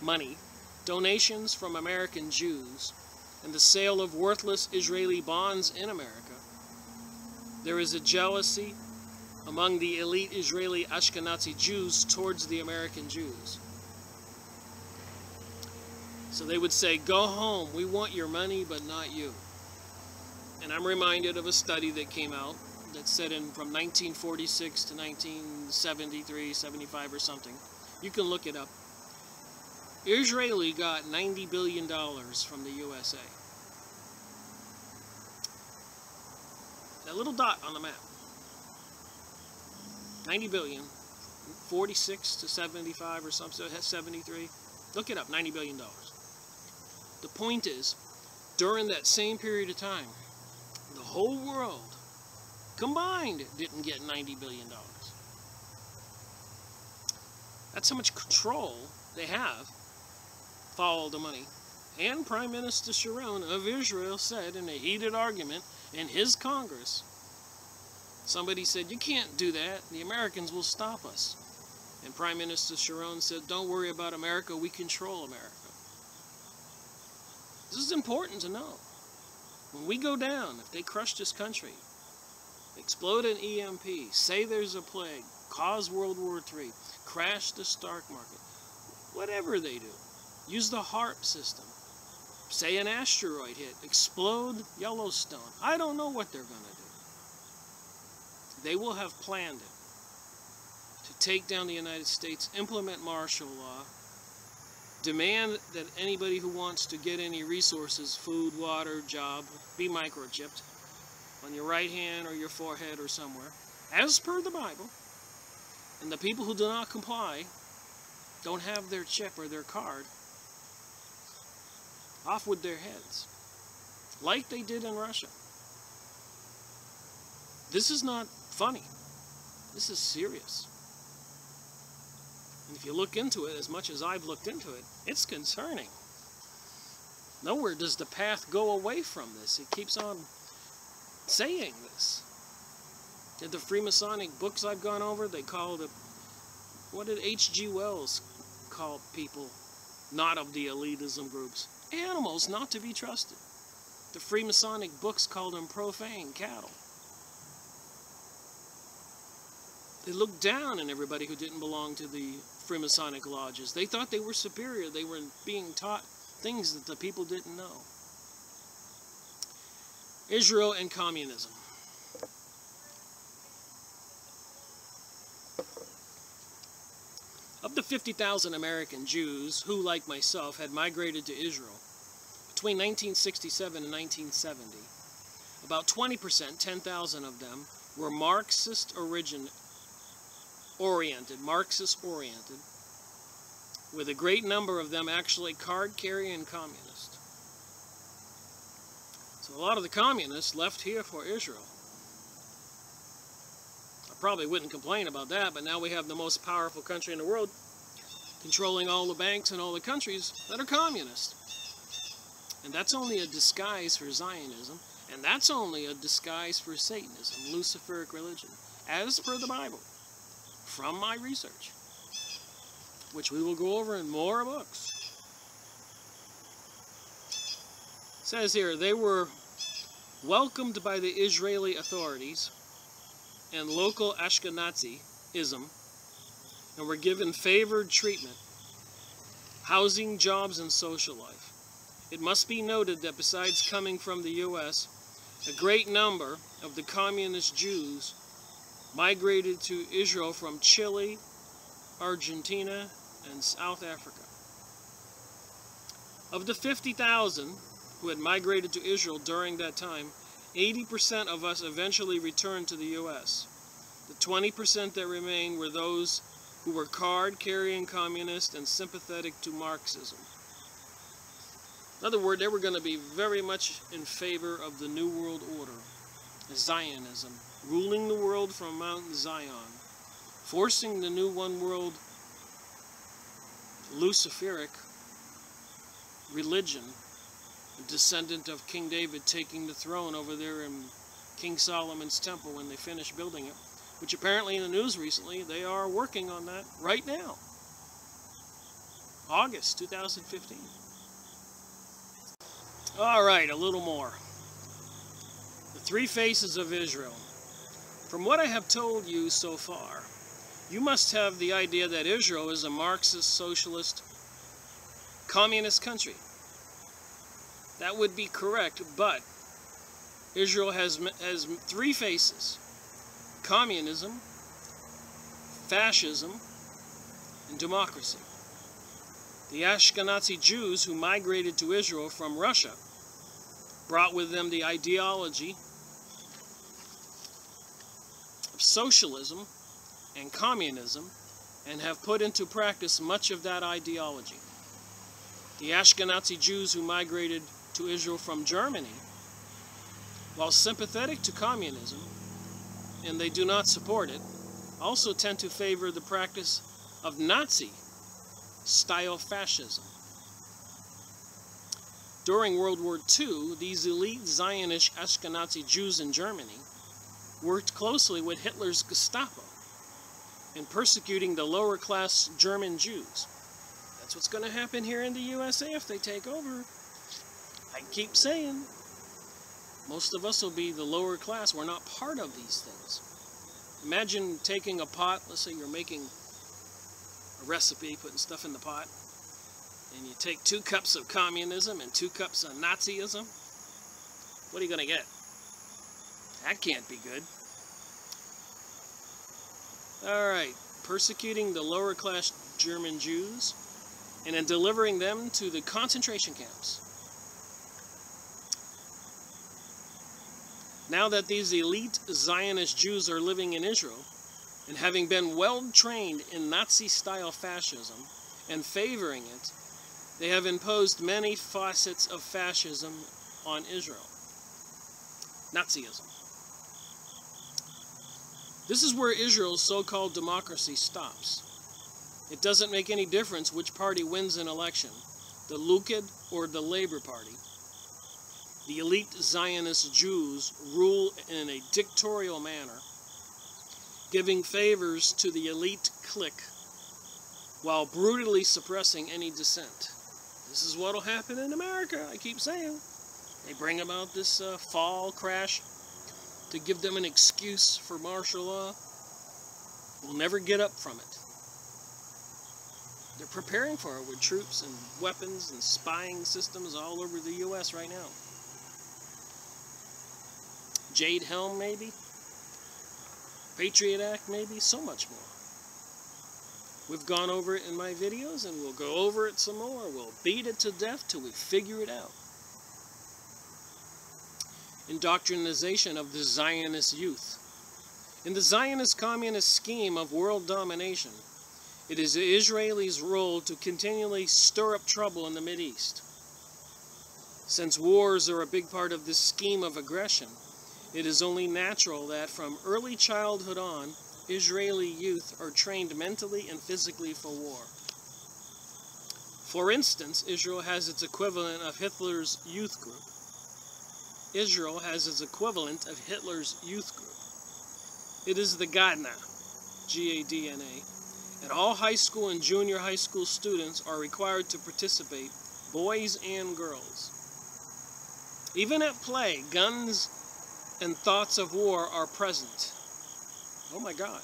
Speaker 1: money, donations from American Jews, and the sale of worthless Israeli bonds in America, there is a jealousy among the elite Israeli Ashkenazi Jews towards the American Jews. So they would say, go home, we want your money, but not you. And I'm reminded of a study that came out that said from 1946 to 1973, 75 or something. You can look it up. Israeli got $90 billion from the USA. That little dot on the map. 90 billion, 46 to 75 or something, so it has 73. Look it up, $90 billion. The point is, during that same period of time, the whole world combined didn't get $90 billion. That's how much control they have. Follow the money. And Prime Minister Sharon of Israel said in a heated argument in his Congress, somebody said, you can't do that. The Americans will stop us. And Prime Minister Sharon said, don't worry about America. We control America. This is important to know. When we go down, if they crush this country, explode an EMP, say there's a plague, cause World War III, crash the stock market, whatever they do, use the HARP system, say an asteroid hit, explode Yellowstone. I don't know what they're going to do. They will have planned it to take down the United States, implement martial law, demand that anybody who wants to get any resources, food, water, job, be microchipped on your right hand or your forehead or somewhere, as per the Bible. And the people who do not comply don't have their chip or their card, off with their heads, like they did in Russia. This is not funny. This is serious. And if you look into it as much as I've looked into it, it's concerning. Nowhere does the path go away from this. It keeps on saying this. In the Freemasonic books I've gone over, they call it, what did H.G. Wells call people not of the elitism groups? Animals not to be trusted. The Freemasonic books called them profane cattle. They looked down on everybody who didn't belong to the Freemasonic lodges. They thought they were superior. They were being taught things that the people didn't know. Israel and communism. Of the 50,000 American Jews who, like myself, had migrated to Israel between 1967 and 1970, about 20%, 10,000 of them, were Marxist-oriented, with a great number of them actually card-carrying communist. So a lot of the communists left here for Israel. I probably wouldn't complain about that, but now we have the most powerful country in the world controlling all the banks and all the countries that are communist. And that's only a disguise for Zionism, and that's only a disguise for Satanism, Luciferic religion, as per the Bible, from my research, which we will go over in more books. It says here, they were welcomed by the Israeli authorities and local Ashkenazism, and were given favored treatment, housing, jobs, and social life. It must be noted that besides coming from the U.S., a great number of the communist Jews migrated to Israel from Chile, Argentina, and South Africa. Of the 50,000 who had migrated to Israel during that time, 80% of us eventually returned to the U.S. The 20% that remained were those who were card-carrying communists and sympathetic to Marxism. In other words, they were going to be very much in favor of the New World Order, Zionism, ruling the world from Mount Zion, forcing the new one world Luciferic religion, a descendant of King David taking the throne over there in King Solomon's temple when they finished building it, which apparently in the news recently, they are working on that right now. August 2015. All right, a little more. The three faces of Israel. From what I have told you so far, you must have the idea that Israel is a Marxist, socialist, communist country. That would be correct, but Israel has three faces: communism, fascism, and democracy. The Ashkenazi Jews who migrated to Israel from Russia brought with them the ideology of socialism and communism and have put into practice much of that ideology. The Ashkenazi Jews who migrated to Israel from Germany, while sympathetic to communism, and they do not support it, also tend to favor the practice of Nazi-style fascism. During World War II, these elite Zionist Ashkenazi Jews in Germany worked closely with Hitler's Gestapo in persecuting the lower-class German Jews. That's what's going to happen here in the USA if they take over. I keep saying, most of us will be the lower class. We're not part of these things. Imagine taking a pot, let's say you're making a recipe, putting stuff in the pot, and you take 2 cups of communism and 2 cups of Nazism. What are you going to get? That can't be good. Alright, persecuting the lower class German Jews and then delivering them to the concentration camps. Now that these elite Zionist Jews are living in Israel and having been well trained in Nazi-style fascism and favoring it, they have imposed many facets of fascism on Israel. Nazism. This is where Israel's so-called democracy stops. It doesn't make any difference which party wins an election, the Likud or the Labour Party. The elite Zionist Jews rule in a dictatorial manner, giving favors to the elite clique while brutally suppressing any dissent. This is what will happen in America, I keep saying. They bring about this fall crash to give them an excuse for martial law. We'll never get up from it. They're preparing for it with troops and weapons and spying systems all over the U.S. right now. Jade Helm, maybe? Patriot Act, maybe? So much more. We've gone over it in my videos, and we'll go over it some more. We'll beat it to death till we figure it out. Indoctrination of the Zionist youth. In the Zionist communist scheme of world domination, it is the Israelis' role to continually stir up trouble in the Mideast. Since wars are a big part of this scheme of aggression, it is only natural that from early childhood on, Israeli youth are trained mentally and physically for war. For instance, Israel has its equivalent of Hitler's youth group. Israel has its equivalent of Hitler's youth group. It is the Gadna, G-A-D-N-A, and all high school and junior high school students are required to participate, boys and girls. Even at play, guns and thoughts of war are present. Oh my God.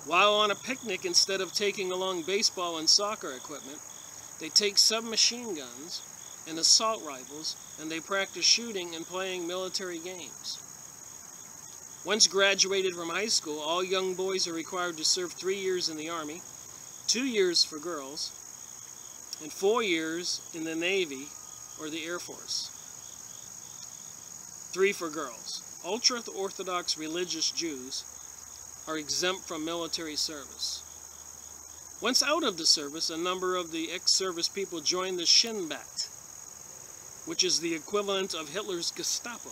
Speaker 1: While on a picnic, instead of taking along baseball and soccer equipment, they take submachine guns and assault rifles, and they practice shooting and playing military games. Once graduated from high school, all young boys are required to serve 3 years in the Army, 2 years for girls, and 4 years in the Navy or the Air Force. 3 for girls. Ultra-Orthodox religious Jews are exempt from military service. Once out of the service, a number of the ex-service people join the Shin Bet, which is the equivalent of Hitler's Gestapo.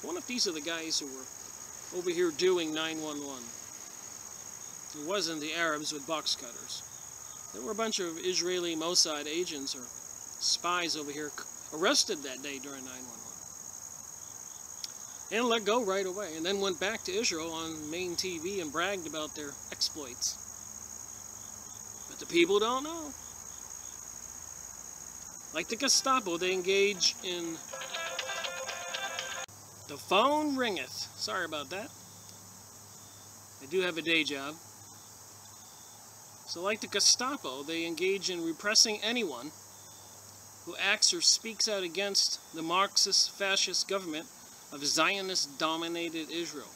Speaker 1: I wonder if these are the guys who were over here doing 9/11. It wasn't the Arabs with box cutters. There were a bunch of Israeli Mossad agents or spies over here arrested that day during 9/11. And let go right away, and then went back to Israel on main TV and bragged about their exploits. But the people don't know. Like the Gestapo, they engage in... The phone ringeth. Sorry about that. I do have a day job. So like the Gestapo, they engage in repressing anyone who acts or speaks out against the Marxist fascist government of Zionist-dominated Israel.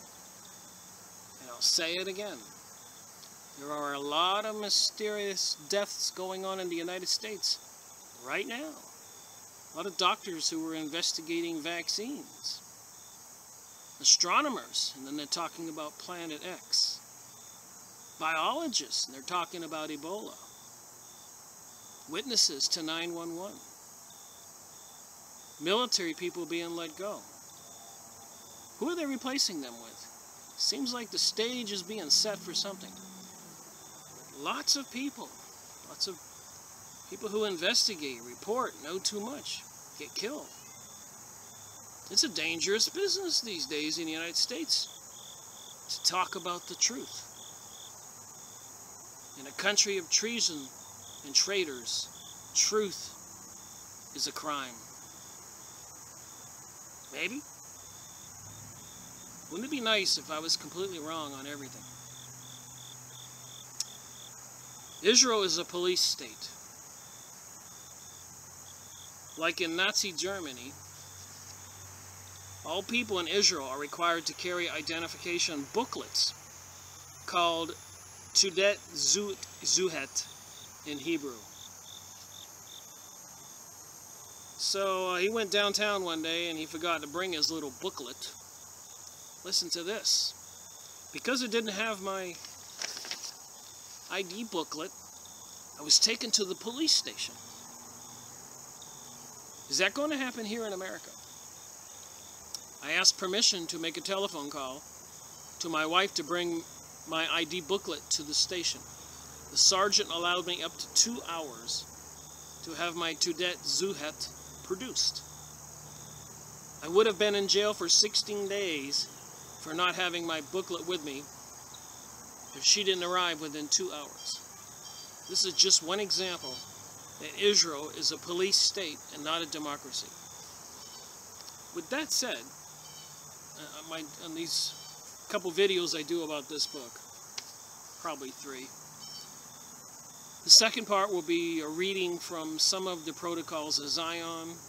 Speaker 1: And I'll say it again. There are a lot of mysterious deaths going on in the United States right now. A lot of doctors who were investigating vaccines. Astronomers, and then they're talking about Planet X. Biologists, and they're talking about Ebola. Witnesses to 9/11. Military people being let go. Who are they replacing them with? Seems like the stage is being set for something. Lots of people who investigate, report, know too much, get killed. It's a dangerous business these days in the United States to talk about the truth. In a country of treason and traitors, truth is a crime. Maybe? Wouldn't it be nice if I was completely wrong on everything? Israel is a police state. Like in Nazi Germany, all people in Israel are required to carry identification booklets called Teudat Zuhet in Hebrew. So he went downtown one day and he forgot to bring his little booklet. Listen to this. Because it didn't have my ID booklet, I was taken to the police station. Is that going to happen here in America? I asked permission to make a telephone call to my wife to bring my ID booklet to the station. The sergeant allowed me up to 2 hours to have my Teudat Zuhet produced. I would have been in jail for 16 days for not having my booklet with me if she didn't arrive within 2 hours. This is just one example that Israel is a police state and not a democracy. With that said, on these couple videos I do about this book, probably 3, the second part will be a reading from some of the protocols of Zion,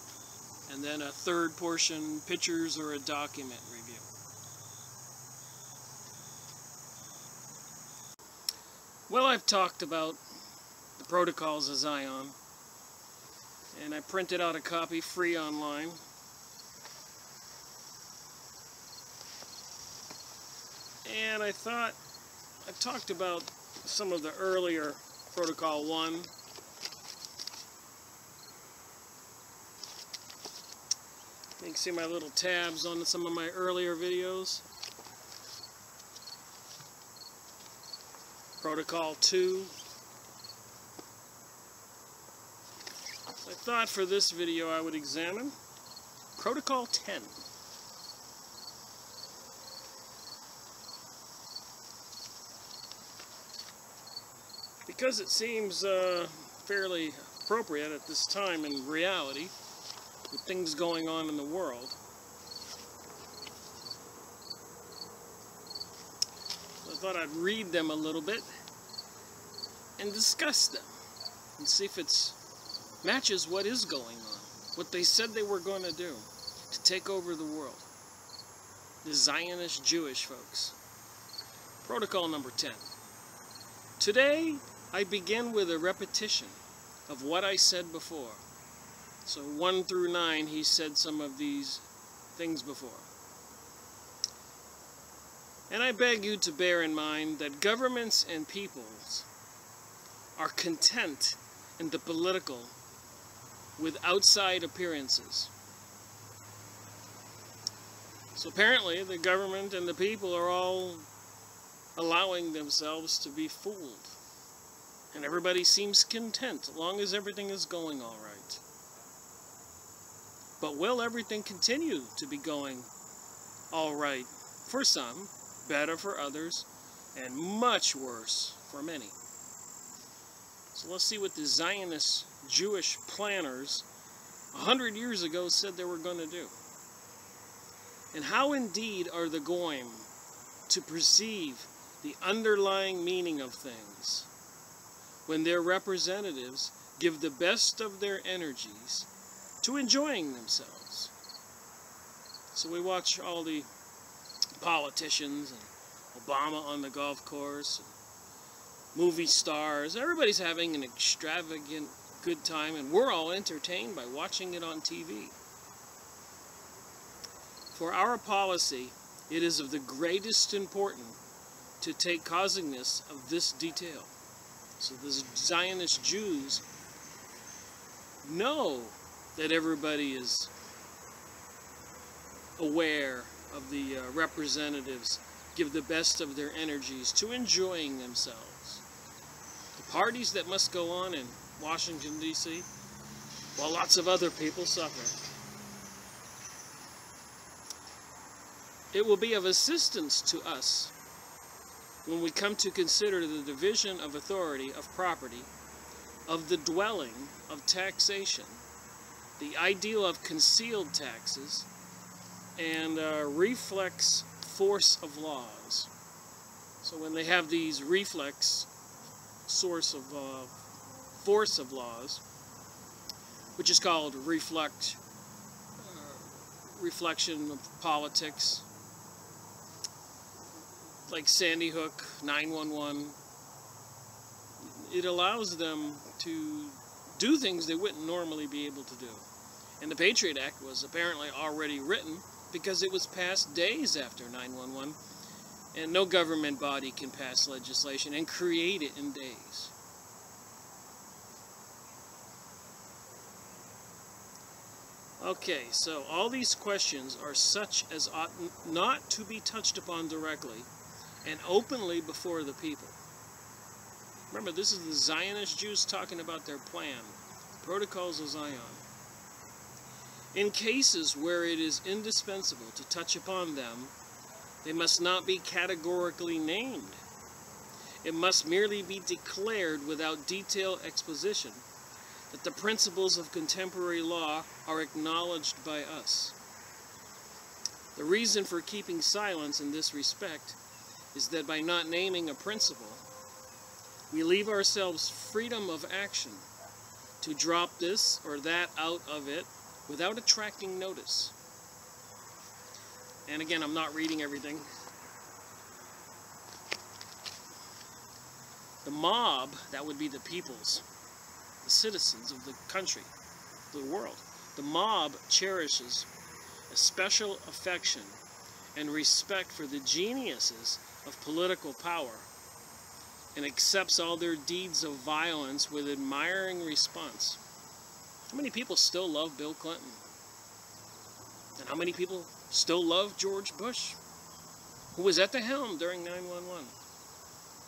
Speaker 1: and then a third portion, pictures or a document review. Well, I've talked about the protocols of Zion, and I printed out a copy free online. And I thought, I've talked about some of the earlier Protocol 1. You can see my little tabs on some of my earlier videos. Protocol 2. I thought for this video I would examine Protocol 10. Because it seems fairly appropriate at this time in reality, with things going on in the world. So I thought I'd read them a little bit and discuss them and see if it matches what is going on, what they said they were going to do to take over the world. The Zionist Jewish folks. Protocol number 10. Today, I begin with a repetition of what I said before. So 1 through 9, he said some of these things before. And I beg you to bear in mind that governments and peoples are content in the political with outside appearances. So apparently the government and the people are all allowing themselves to be fooled. And everybody seems content as long as everything is going all right. But will everything continue to be going all right for some, better for others, and much worse for many? So let's see what the Zionist Jewish planners 100 years ago said they were going to do. And how indeed are the Goyim to perceive the underlying meaning of things when their representatives give the best of their energies to enjoying themselves? So we watch all the politicians and Obama on the golf course, and movie stars. Everybody's having an extravagant good time, and we're all entertained by watching it on TV. For our policy, it is of the greatest importance to take cognizance of this detail. So the Zionist Jews know that everybody is aware of the representatives give the best of their energies to enjoying themselves. The parties that must go on in Washington, D.C., while lots of other people suffer. It will be of assistance to us when we come to consider the division of authority of property, of the dwelling of taxation, the ideal of concealed taxes, and reflex force of laws. So when they have these reflex force of laws, which is called reflection of politics, like Sandy Hook, 911, it allows them to do things they wouldn't normally be able to do. And the Patriot Act was apparently already written because it was passed days after 911, and no government body can pass legislation and create it in days. Okay, so all these questions are such as ought not to be touched upon directly and openly before the people. Remember, this is the Zionist Jews talking about their plan, the protocols of Zion. In cases where it is indispensable to touch upon them, they must not be categorically named. It must merely be declared without detailed exposition that the principles of contemporary law are acknowledged by us. The reason for keeping silence in this respect is that by not naming a principle, we leave ourselves freedom of action to drop this or that out of it without attracting notice. And again, I'm not reading everything. The mob, that would be the peoples, the citizens of the country, the world. The mob cherishes a special affection and respect for the geniuses of political power and accepts all their deeds of violence with admiring response. How many people still love Bill Clinton? And how many people still love George Bush, who was at the helm during 9/11?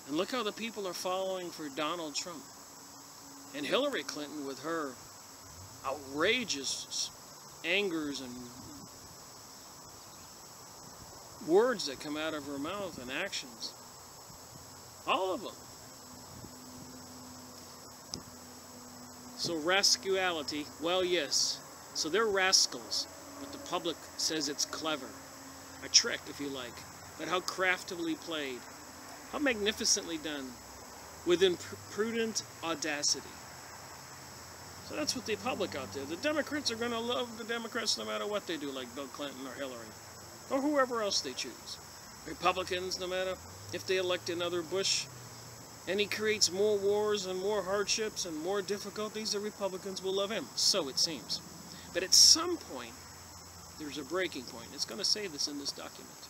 Speaker 1: And look how the people are following for Donald Trump. And Hillary Clinton with her outrageous angers and words that come out of her mouth and actions. All of them. So rascality, well, yes. So they're rascals, but the public says it's clever. A trick, if you like, but how craftily played. How magnificently done. With imprudent audacity. So that's what the public out there. The Democrats are going to love the Democrats no matter what they do, like Bill Clinton or Hillary. Or whoever else they choose. Republicans, no matter if they elect another Bush, and he creates more wars and more hardships and more difficulties, the Republicans will love him. So it seems. But at some point, there's a breaking point. It's going to say this in this document.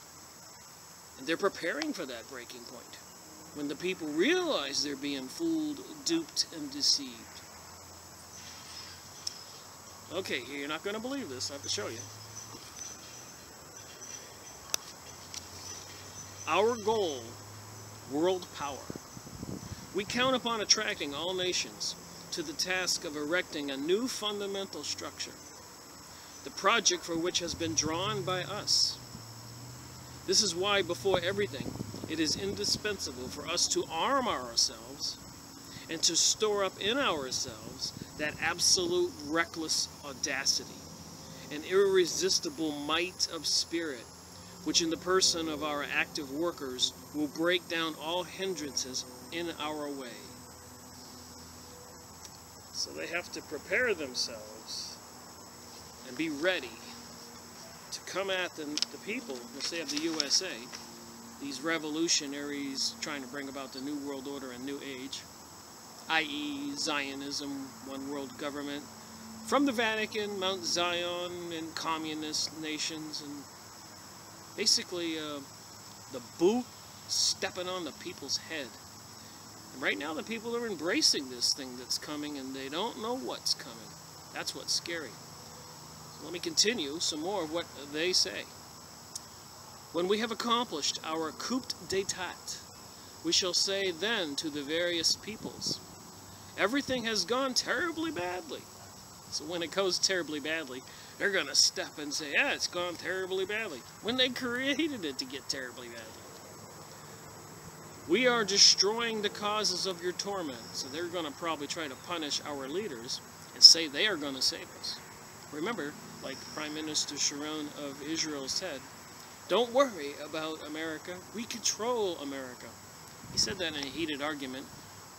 Speaker 1: And they're preparing for that breaking point. When the people realize they're being fooled, duped, and deceived. Okay, you're not going to believe this. I have to show you. Our goal, world power. We count upon attracting all nations to the task of erecting a new fundamental structure, the project for which has been drawn by us. This is why, before everything, it is indispensable for us to arm ourselves and to store up in ourselves that absolute reckless audacity and irresistible might of spirit, which in the person of our active workers will break down all hindrances in our way. So they have to prepare themselves and be ready to come at the people, let's say of the USA, these revolutionaries trying to bring about the New World Order and New Age, i.e. Zionism, one world government, from the Vatican, Mount Zion, and communist nations, and basically the boot stepping on the people's head. And right now the people are embracing this thing that's coming, and they don't know what's coming. That's what's scary. So let me continue some more of what they say. When we have accomplished our coup d'état, we shall say then to the various peoples, everything has gone terribly badly. So when it goes terribly badly, they're going to step and say, yeah, it's gone terribly badly, when they created it to get terribly badly. We are destroying the causes of your torment. So they're going to probably try to punish our leaders and say they are going to save us. Remember, like Prime Minister Sharon of Israel said, don't worry about America. We control America. He said that in a heated argument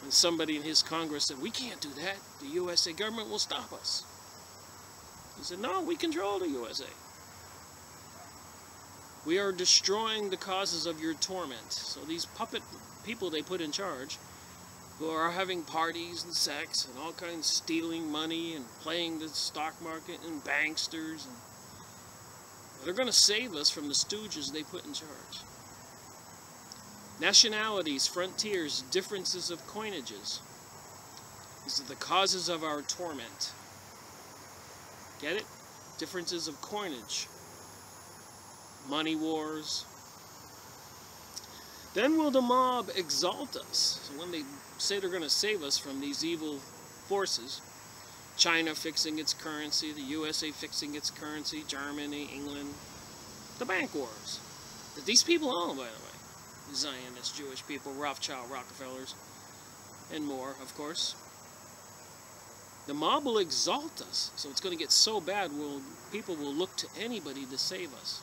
Speaker 1: when somebody in his Congress said, we can't do that. The USA government will stop us. He said, no, we control the USA. We are destroying the causes of your torment. So these puppet people they put in charge, who are having parties and sex and all kinds, stealing money and playing the stock market and banksters, and they're going to save us from the stooges they put in charge. Nationalities, frontiers, differences of coinages. These are the causes of our torment. Get it? Differences of coinage. Money wars. Then will the mob exalt us. So when they say they're going to save us from these evil forces, China fixing its currency, the USA fixing its currency, Germany, England, the bank wars that these people own, by the way. The Zionist Jewish people, Rothschild, Rockefellers, and more, of course. The mob will exalt us, so it's going to get so bad, people will look to anybody to save us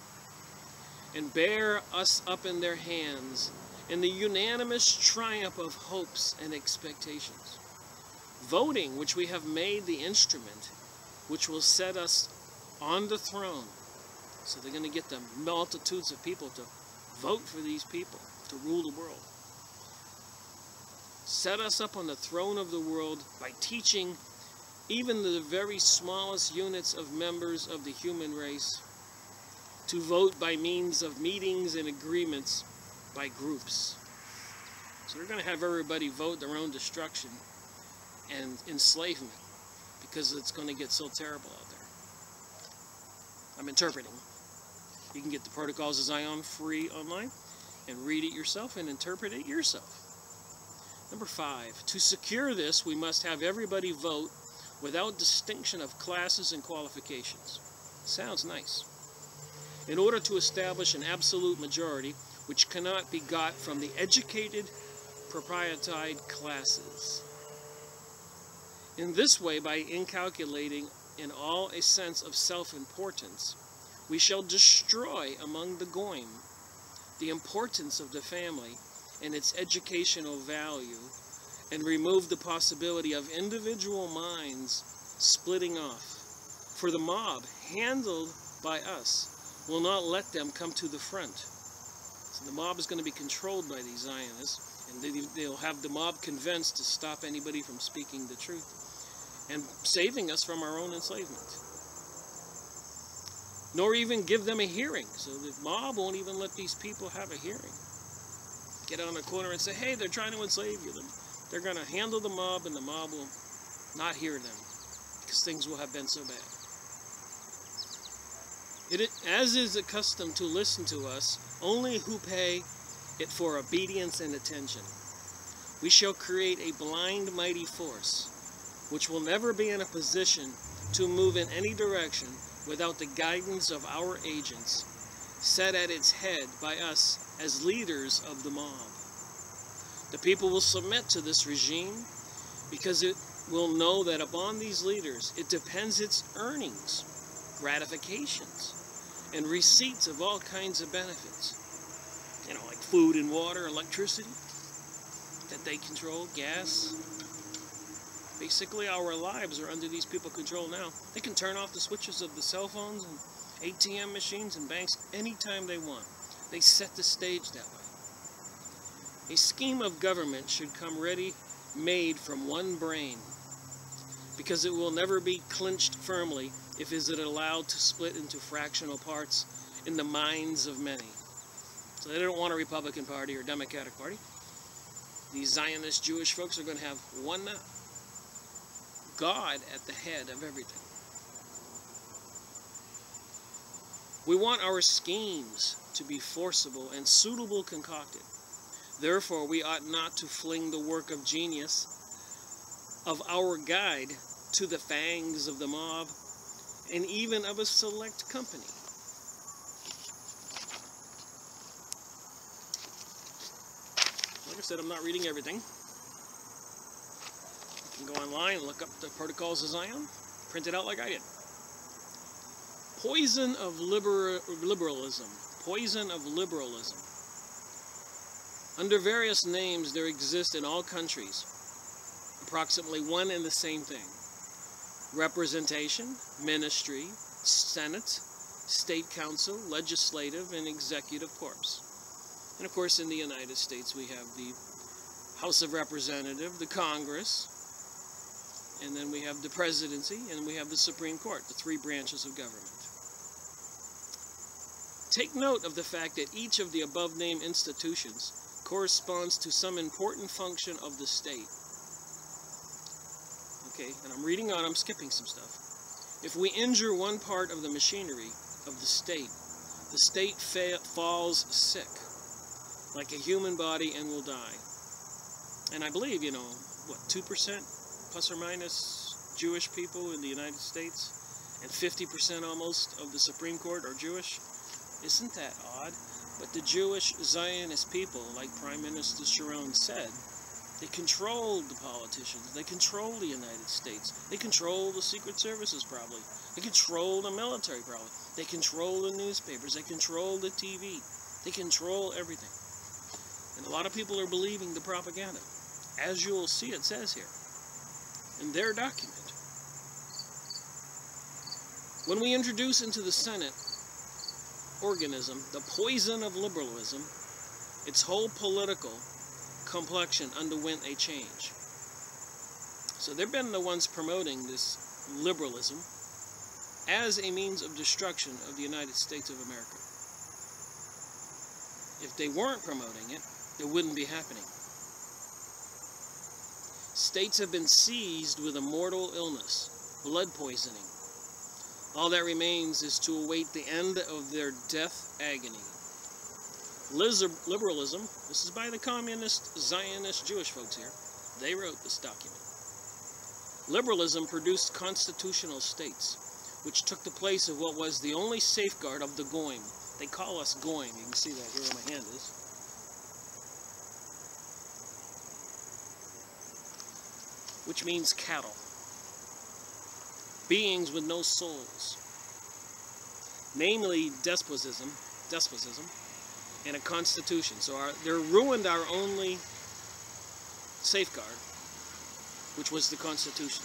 Speaker 1: and bear us up in their hands in the unanimous triumph of hopes and expectations. Voting, which we have made the instrument, which will set us on the throne. So they're going to get the multitudes of people to vote for these people to rule the world. Set us up on the throne of the world by teaching even the very smallest units of members of the human race to vote by means of meetings and agreements by groups. So they're going to have everybody vote their own destruction and enslavement, because it's going to get so terrible out there. I'm interpreting. You can get the Protocols of Zion free online and read it yourself and interpret it yourself. Number 5, to secure this, we must have everybody vote without distinction of classes and qualifications. Sounds nice. In order to establish an absolute majority which cannot be got from the educated proprietized classes. In this way, by inculcating in all a sense of self-importance, we shall destroy among the goyim the importance of the family and its educational value, and remove the possibility of individual minds splitting off. For the mob, handled by us, will not let them come to the front. So the mob is going to be controlled by these Zionists, and they'll have the mob convinced to stop anybody from speaking the truth and saving us from our own enslavement. Nor even give them a hearing. So the mob won't even let these people have a hearing. Get on the corner and say, hey, they're trying to enslave you. They're going to handle the mob, and the mob will not hear them because things will have been so bad. As is accustomed to listen to us, only who pay it for obedience and attention. We shall create a blind, mighty force, which will never be in a position to move in any direction without the guidance of our agents, set at its head by us as leaders of the mob. The people will submit to this regime because it will know that upon these leaders it depends its earnings, gratifications, and receipts of all kinds of benefits. You know, like food and water, electricity, that they control, gas. Basically, our lives are under these people's control now. They can turn off the switches of the cell phones and ATM machines and banks anytime they want. They set the stage that way. A scheme of government should come ready made from one brain, because it will never be clinched firmly if it is allowed to split into fractional parts in the minds of many. So they don't want a Republican Party or Democratic Party. These Zionist Jewish folks are going to have one God at the head of everything. We want our schemes to be forcible and suitable concocted. Therefore, we ought not to fling the work of genius of our guide to the fangs of the mob and even of a select company. Like I said, I'm not reading everything. You can go online and look up the Protocols of Zion, print it out like I did. Poison of liberalism. Poison of liberalism. Under various names there exist in all countries approximately one and the same thing. Representation, ministry, Senate, State Council, legislative, and executive corps. And of course in the United States we have the House of Representatives, the Congress, and then we have the presidency, and we have the Supreme Court, the three branches of government. Take note of the fact that each of the above-named institutions corresponds to some important function of the state. Okay, and I'm reading on, I'm skipping some stuff. If we injure one part of the machinery of the state falls sick, like a human body, and will die. And I believe, 2% plus or minus Jewish people in the United States, and 50% almost of the Supreme Court are Jewish. Isn't that odd? But the Jewish Zionist people, like Prime Minister Sharon said, they control the politicians, they control the United States, they control the secret services probably, they control the military probably, they control the newspapers, they control the TV, they control everything. And a lot of people are believing the propaganda, as you will see it says here in their document. When we introduce into the Senate organism the poison of liberalism, its whole political complexion underwent a change. So they've been the ones promoting this liberalism as a means of destruction of the United States of America. If they weren't promoting it, it wouldn't be happening. States have been seized with a mortal illness, blood poisoning. All that remains is to await the end of their death agony. Liberalism, this is by the communist, Zionist, Jewish folks here. They wrote this document. Liberalism produced constitutional states, which took the place of what was the only safeguard of the goyim. They call us goyim. You can see that here where my hand is. Which means cattle. Beings with no souls. Namely, despotism, and a constitution. So they're ruined our only safeguard, which was the Constitution.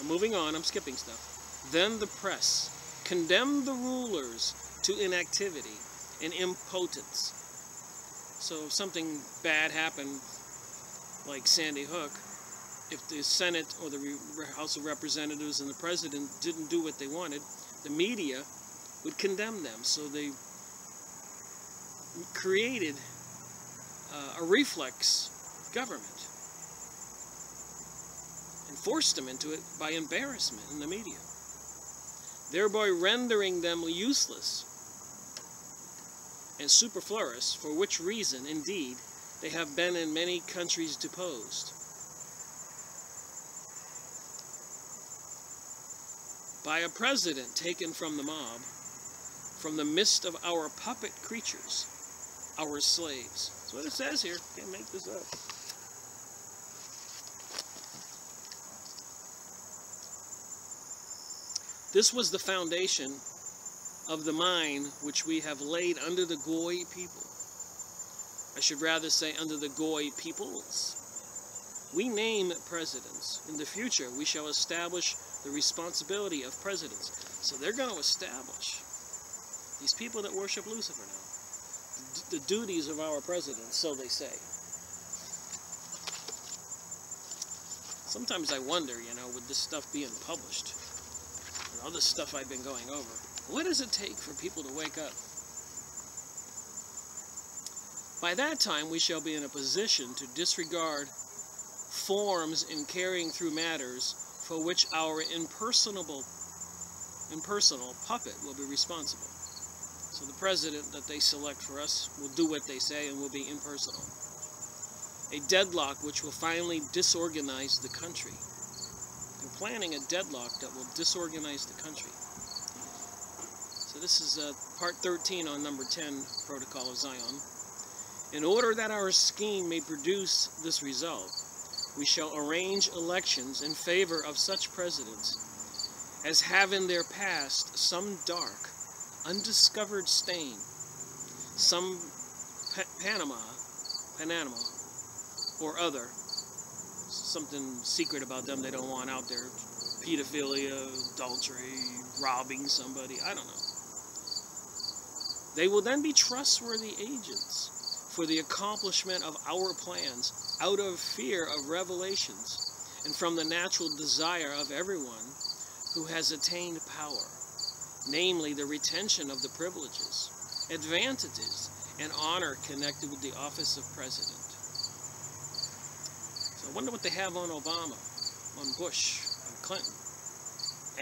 Speaker 1: I'm moving on, I'm skipping stuff. Then the press condemned the rulers to inactivity and impotence. So if something bad happened, like Sandy Hook, if the Senate or the House of Representatives and the President didn't do what they wanted, the media would condemn them. So they created a reflex government and forced them into it by embarrassment in the media, thereby rendering them useless and superfluous, for which reason, indeed, they have been in many countries deposed. By a president taken from the mob, from the midst of our puppet creatures, our slaves. That's what it says here. Can't make this up. This was the foundation of the mine which we have laid under the Goy people. I should rather say under the Goy peoples. We name presidents. In the future, we shall establish the responsibility of presidents. So they're going to establish, these people that worship Lucifer now, the duties of our presidents, so they say. Sometimes I wonder, you know, with this stuff being published, and all this stuff I've been going over, what does it take for people to wake up? By that time, we shall be in a position to disregard forms in carrying through matters for which our impersonal puppet will be responsible. So the president that they select for us will do what they say and will be impersonal. A deadlock which will finally disorganize the country. They're planning a deadlock that will disorganize the country. So this is part 13 on number 10, Protocol of Zion. In order that our scheme may produce this result, we shall arrange elections in favor of such presidents as have in their past some dark, undiscovered stain, some Panama, or other, something secret about them they don't want out there, pedophilia, adultery, robbing somebody, I don't know. They will then be trustworthy agents for the accomplishment of our plans, out of fear of revelations, and from the natural desire of everyone who has attained power, namely the retention of the privileges, advantages, and honor connected with the office of president. So I wonder what they have on Obama, on Bush, on Clinton.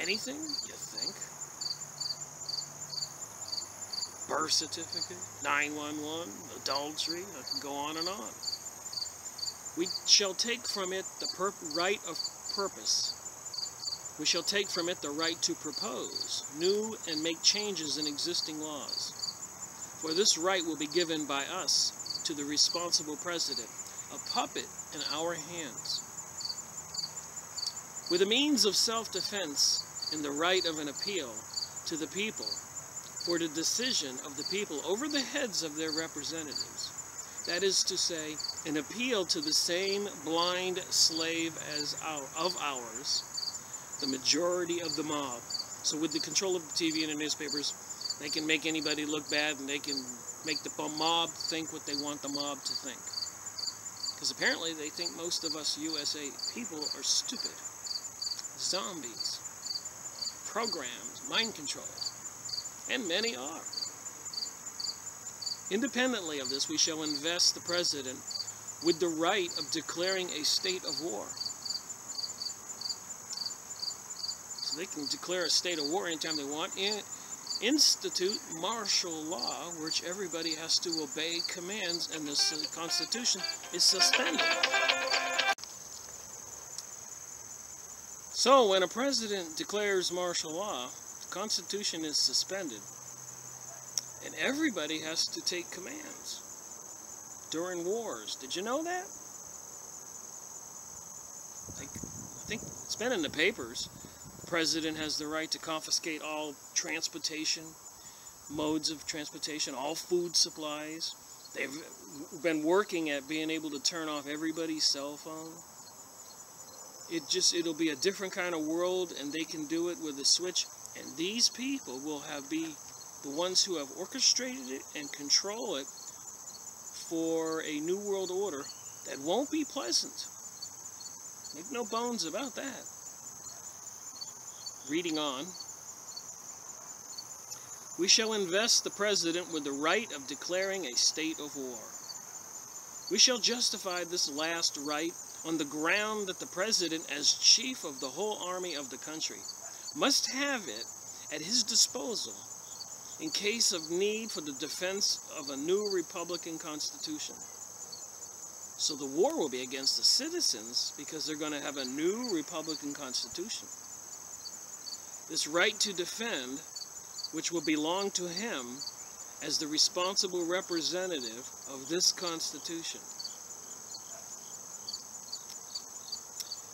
Speaker 1: Anything, you think? Birth certificate, 911, adultery, I can go on and on. We shall take from it the right of purpose. We shall take from it the right to propose new and make changes in existing laws. For this right will be given by us to the responsible president, a puppet in our hands. With the means of self-defense and the right of an appeal to the people for the decision of the people over the heads of their representatives. That is to say, an appeal to the same blind slave as ours, the majority of the mob. So with the control of the TV and the newspapers, they can make anybody look bad and they can make the mob think what they want the mob to think. Because apparently they think most of us USA people are stupid. Zombies. Programmed, mind controlled. And many are. Independently of this, we shall invest the president with the right of declaring a state of war. So they can declare a state of war anytime they want, and institute martial law, which everybody has to obey commands, and the Constitution is suspended. So when a president declares martial law, the Constitution is suspended, and everybody has to take commands during wars. Did you know that? I think it's been in the papers. The president has the right to confiscate all transportation, modes of transportation, all food supplies. They've been working at being able to turn off everybody's cell phone. It'll be a different kind of world, and they can do it with a switch. And these people will be the ones who have orchestrated it and control it for a new world order that won't be pleasant. Make no bones about that. Reading on. We shall invest the president with the right of declaring a state of war. We shall justify this last right on the ground that the president, as chief of the whole army of the country, must have it at his disposal in case of need for the defense of a new Republican Constitution. So the war will be against the citizens because they're going to have a new Republican Constitution. This right to defend, which will belong to him as the responsible representative of this Constitution.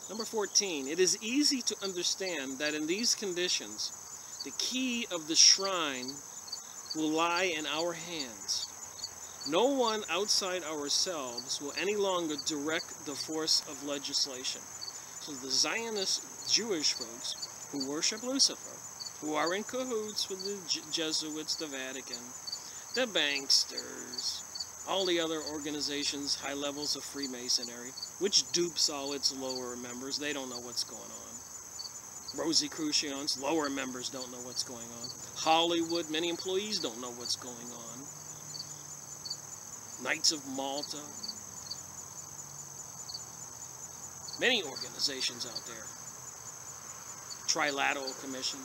Speaker 1: Number 14, it is easy to understand that in these conditions, the key of the shrine will lie in our hands. No one outside ourselves will any longer direct the force of legislation. So the Zionist Jewish folks who worship Lucifer, who are in cahoots with the Jesuits, the Vatican, the banksters, all the other organizations, high levels of Freemasonry, which dupes all its lower members. They don't know what's going on. Rosicrucians, lower members don't know what's going on. Hollywood, many employees don't know what's going on. Knights of Malta. Many organizations out there. Trilateral Commission,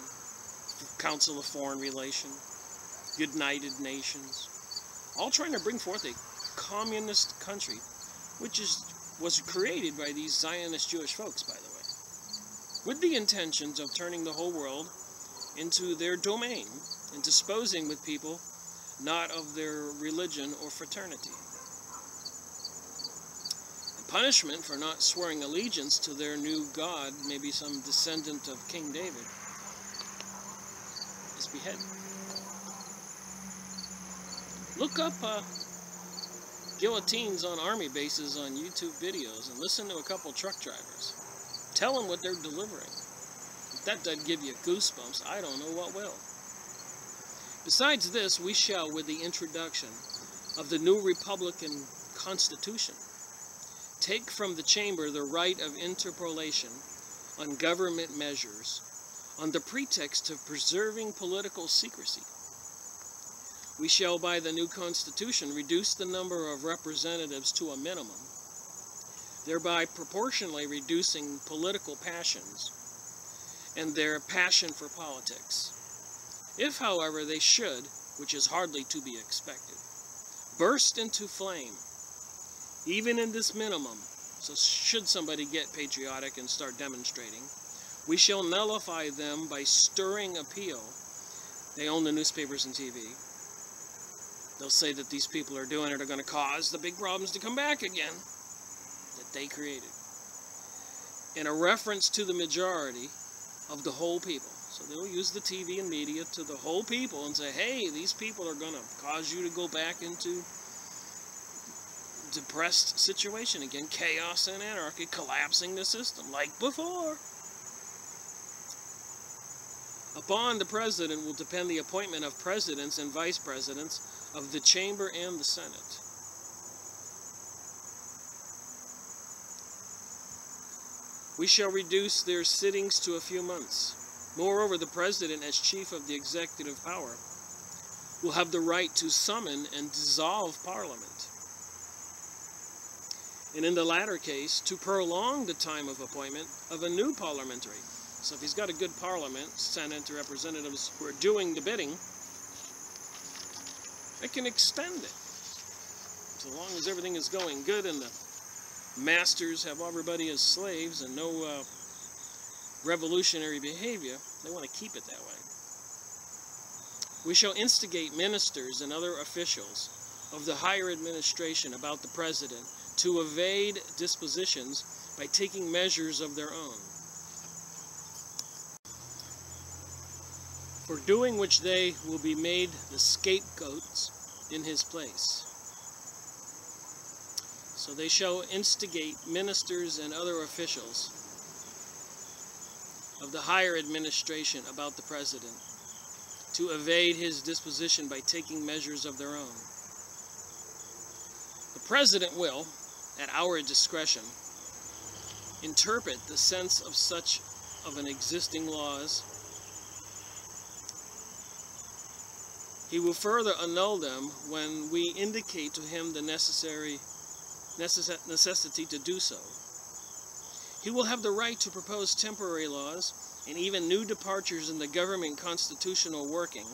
Speaker 1: Council of Foreign Relations, United Nations, all trying to bring forth a communist country, which was created by these Zionist Jewish folks, by the way, with the intentions of turning the whole world into their domain and disposing with people not of their religion or fraternity. And punishment for not swearing allegiance to their new God, maybe some descendant of King David, is beheaded. Look up guillotines on army bases on YouTube videos and listen to a couple truck drivers. Tell them what they're delivering. If that doesn't give you goosebumps, I don't know what will. Besides this, we shall, with the introduction of the new Republican Constitution, take from the chamber the right of interpolation on government measures on the pretext of preserving political secrecy. We shall, by the new Constitution, reduce the number of representatives to a minimum, thereby proportionally reducing political passions and their passion for politics. If, however, they should, which is hardly to be expected, burst into flame, even in this minimum, so should somebody get patriotic and start demonstrating, we shall nullify them by stirring appeal. They own the newspapers and TV. They'll say that these people are doing it are going to cause the big problems to come back again that they created. In a reference to the majority of the whole people. So they'll use the TV and media to the whole people and say, hey, these people are going to cause you to go back into depressed situation again, chaos and anarchy, collapsing the system like before. Upon the president will depend the appointment of presidents and vice presidents of the chamber and the Senate. We shall reduce their sittings to a few months. Moreover, the president, as chief of the executive power, will have the right to summon and dissolve Parliament. And in the latter case, to prolong the time of appointment of a new parliamentary. So if he's got a good parliament, Senate, representatives who are doing the bidding, they can extend it. So long as everything is going good and the masters have everybody as slaves and no revolutionary behavior, they want to keep it that way. We shall instigate ministers and other officials of the higher administration about the president to evade dispositions by taking measures of their own, for doing which they will be made the scapegoats in his place. So they shall instigate ministers and other officials of the higher administration about the president to evade his disposition by taking measures of their own. The president will, at our discretion, interpret the sense of such of an existing laws. He will further annul them when we indicate to him the necessity to do so. He will have the right to propose temporary laws and even new departures in the government constitutional working,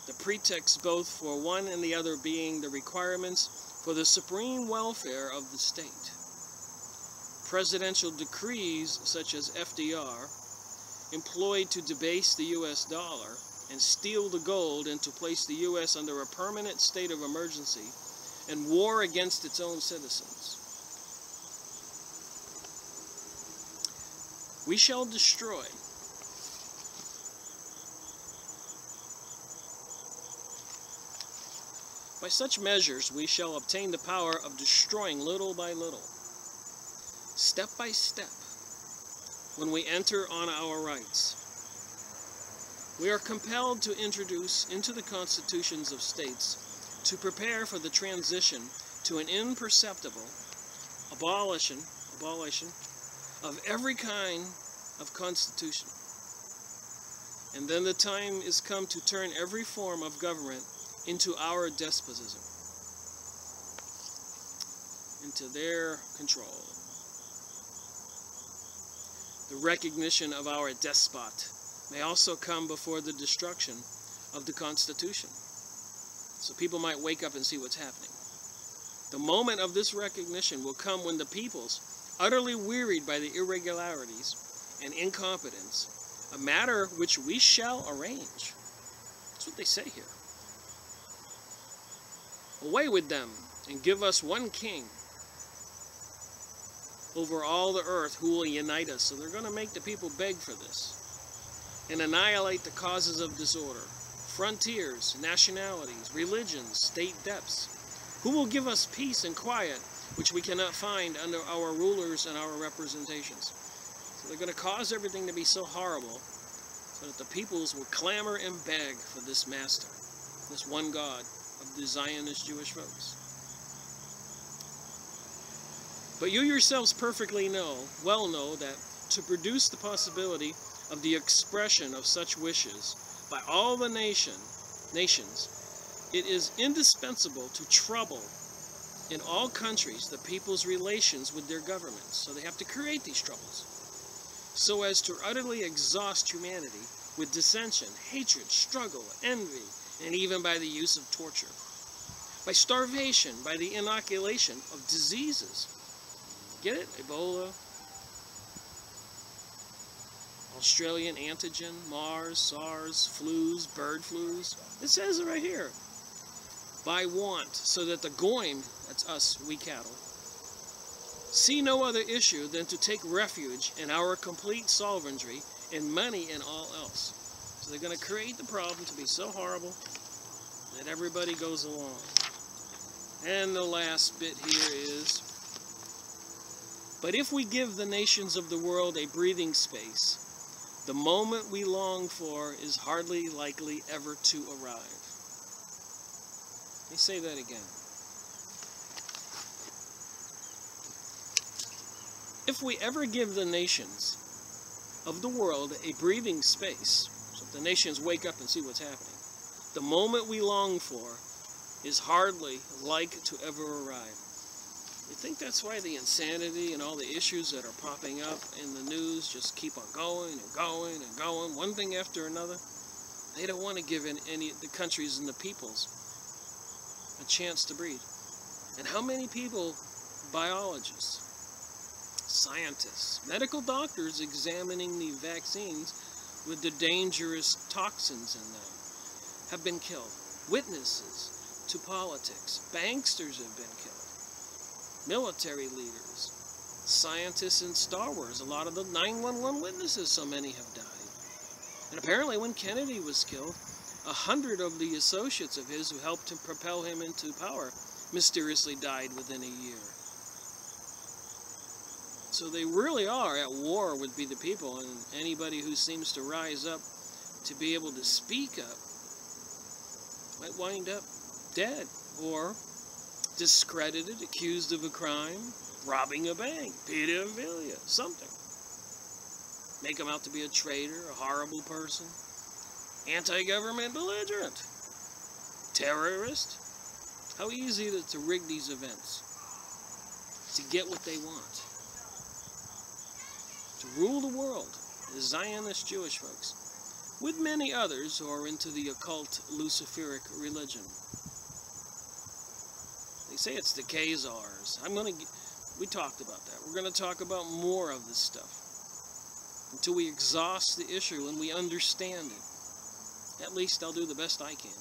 Speaker 1: the pretext both for one and the other being the requirements for the supreme welfare of the state. Presidential decrees such as FDR, employed to debase the U.S. dollar and steal the gold and to place the U.S. under a permanent state of emergency and war against its own citizens. We shall destroy by such measures we shall obtain the power of destroying little by little, step by step, when we enter on our rights. We are compelled to introduce into the constitutions of states to prepare for the transition to an imperceptible abolition of every kind of constitution. And then the time is come to turn every form of government into our despotism, into their control. The recognition of our despot may also come before the destruction of the Constitution. So people might wake up and see what's happening. The moment of this recognition will come when the peoples, utterly wearied by the irregularities and incompetence, a matter which we shall arrange. That's what they say here. Away with them, and give us one king over all the earth who will unite us. So they're going to make the people beg for this. And annihilate the causes of disorder, frontiers, nationalities, religions, state depths. Who will give us peace and quiet, which we cannot find under our rulers and our representations. So they're going to cause everything to be so horrible, so that the peoples will clamor and beg for this master, this one God of the Zionist Jewish folks. But you yourselves perfectly well know that to produce the possibility of the expression of such wishes by all the nations, it is indispensable to trouble in all countries the people's relations with their governments. So they have to create these troubles, so as to utterly exhaust humanity with dissension, hatred, struggle, envy, and even by the use of torture, by starvation, by the inoculation of diseases. Get it? Ebola, Australian antigen, Mars, SARS, flus, bird flus. It says it right here. By want, so that the goyim, that's us, we cattle, see no other issue than to take refuge in our complete sovereignty and money and all else. So they're going to create the problem to be so horrible that everybody goes along. And the last bit here is, but if we give the nations of the world a breathing space, the moment we long for is hardly likely ever to arrive. Let me say that again. If we ever give the nations of the world a breathing space, so the nations wake up and see what's happening, the moment we long for is hardly like to ever arrive. You think that's why the insanity and all the issues that are popping up in the news just keep on going and going and going, one thing after another? They don't want to give any of the countries and the peoples a chance to breathe. And how many people, biologists, Scientists, medical doctors examining the vaccines with the dangerous toxins in them have been killed. Witnesses to politics, banksters have been killed. Military leaders, scientists in Star Wars, a lot of the 911 witnesses, so many have died. And apparently when Kennedy was killed, 100 of the associates of his who helped him propel him into power mysteriously died within a year. So they really are at war with the people, and anybody who seems to rise up to be able to speak up might wind up dead or discredited, accused of a crime, robbing a bank, pedophilia, something. Make him out to be a traitor, a horrible person, anti-government belligerent, terrorist. How easy is it to rig these events, to get what they want, to rule the world, the Zionist Jewish folks, with many others who are into the occult Luciferic religion. They say it's the Khazars. We talked about that. We're going to talk about more of this stuff until we exhaust the issue and we understand it. At least I'll do the best I can.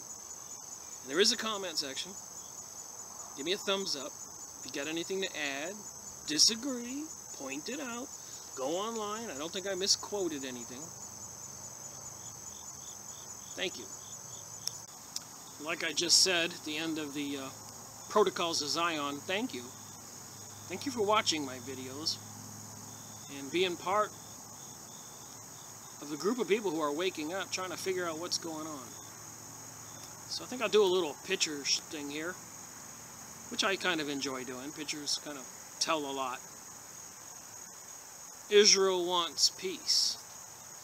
Speaker 1: And there is a comment section. Give me a thumbs up. If you got anything to add, disagree, point it out, go online. I don't think I misquoted anything. Thank you. Like I just said at the end of the Protocols of Zion, thank you. Thank you for watching my videos and being part of the group of people who are waking up trying to figure out what's going on. So I think I'll do a little pictures thing here, which I kind of enjoy doing. Pictures kind of tell a lot. Israel wants peace.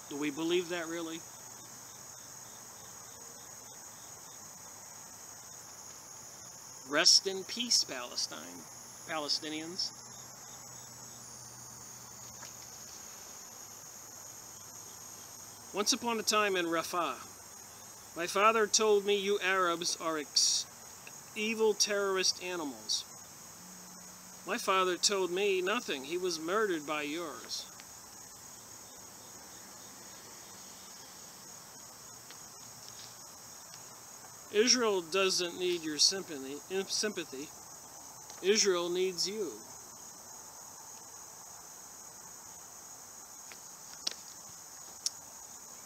Speaker 1: Do we believe that really? Rest in peace, Palestinians. Once upon a time in Rafah, my father told me you Arabs are evil terrorist animals. My father told me nothing. He was murdered by yours. Israel doesn't need your sympathy. Israel needs you.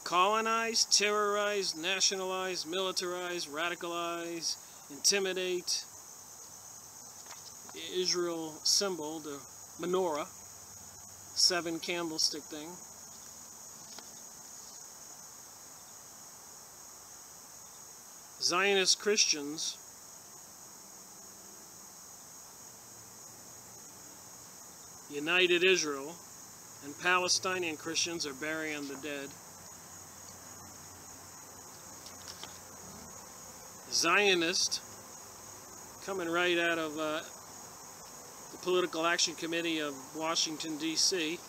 Speaker 1: Colonize, terrorize, nationalize, militarize, radicalize, intimidate. The Israel symbol, the menorah, 7 candlestick thing. Zionist Christians united Israel, and Palestinian Christians are burying the dead. Zionist, coming right out of the Political Action Committee of Washington, D.C.,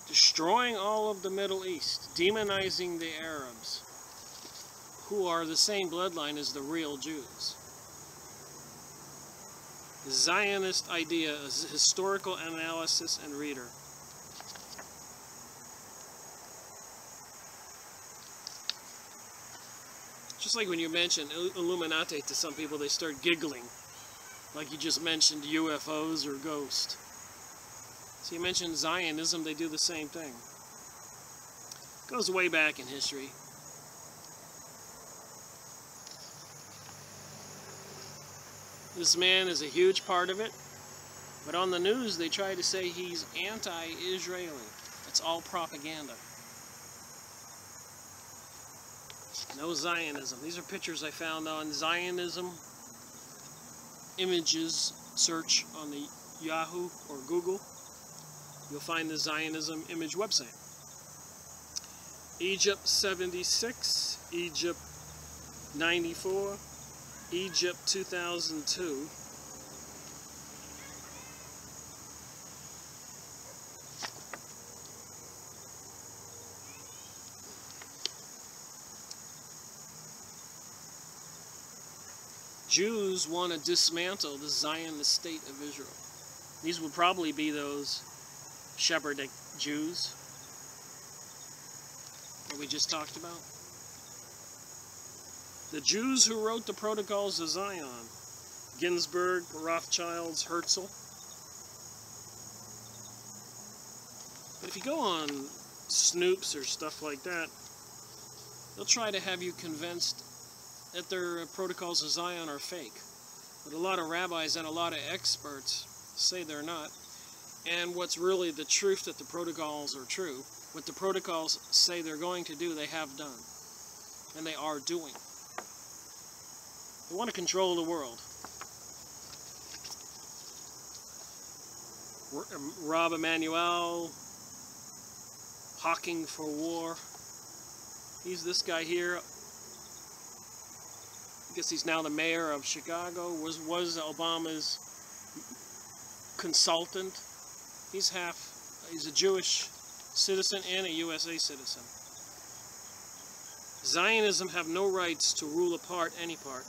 Speaker 1: destroying all of the Middle East, demonizing the Arabs, who are the same bloodline as the real Jews. The Zionist idea is historical analysis and reader. Just like when you mention Illuminati to some people, they start giggling, like you just mentioned UFOs or ghosts. So you mention Zionism, they do the same thing. It goes way back in history. This man is a huge part of it, but on the news they try to say he's anti-Israeli. It's all propaganda. No Zionism. These are pictures I found on Zionism images. Search on the Yahoo or Google. You'll find the Zionism image website. Egypt 76, Egypt 94, Egypt 2002. Jews want to dismantle the Zionist state of Israel. These would probably be those Shepherd Jews that we just talked about. The Jews who wrote the Protocols of Zion: Ginsburg, Rothschilds, Herzl. But if you go on Snoops or stuff like that, they'll try to have you convinced that their Protocols of Zion are fake. But a lot of rabbis and a lot of experts say they're not. And what's really the truth, that the protocols are true. What the protocols say they're going to do, they have done. And they are doing. They want to control the world. Rob Emanuel, hawking for war. He's this guy here. I guess he's now the mayor of Chicago. Was Obama's consultant. He's a Jewish citizen and a USA citizen. Zionism have no rights to rule apart any part.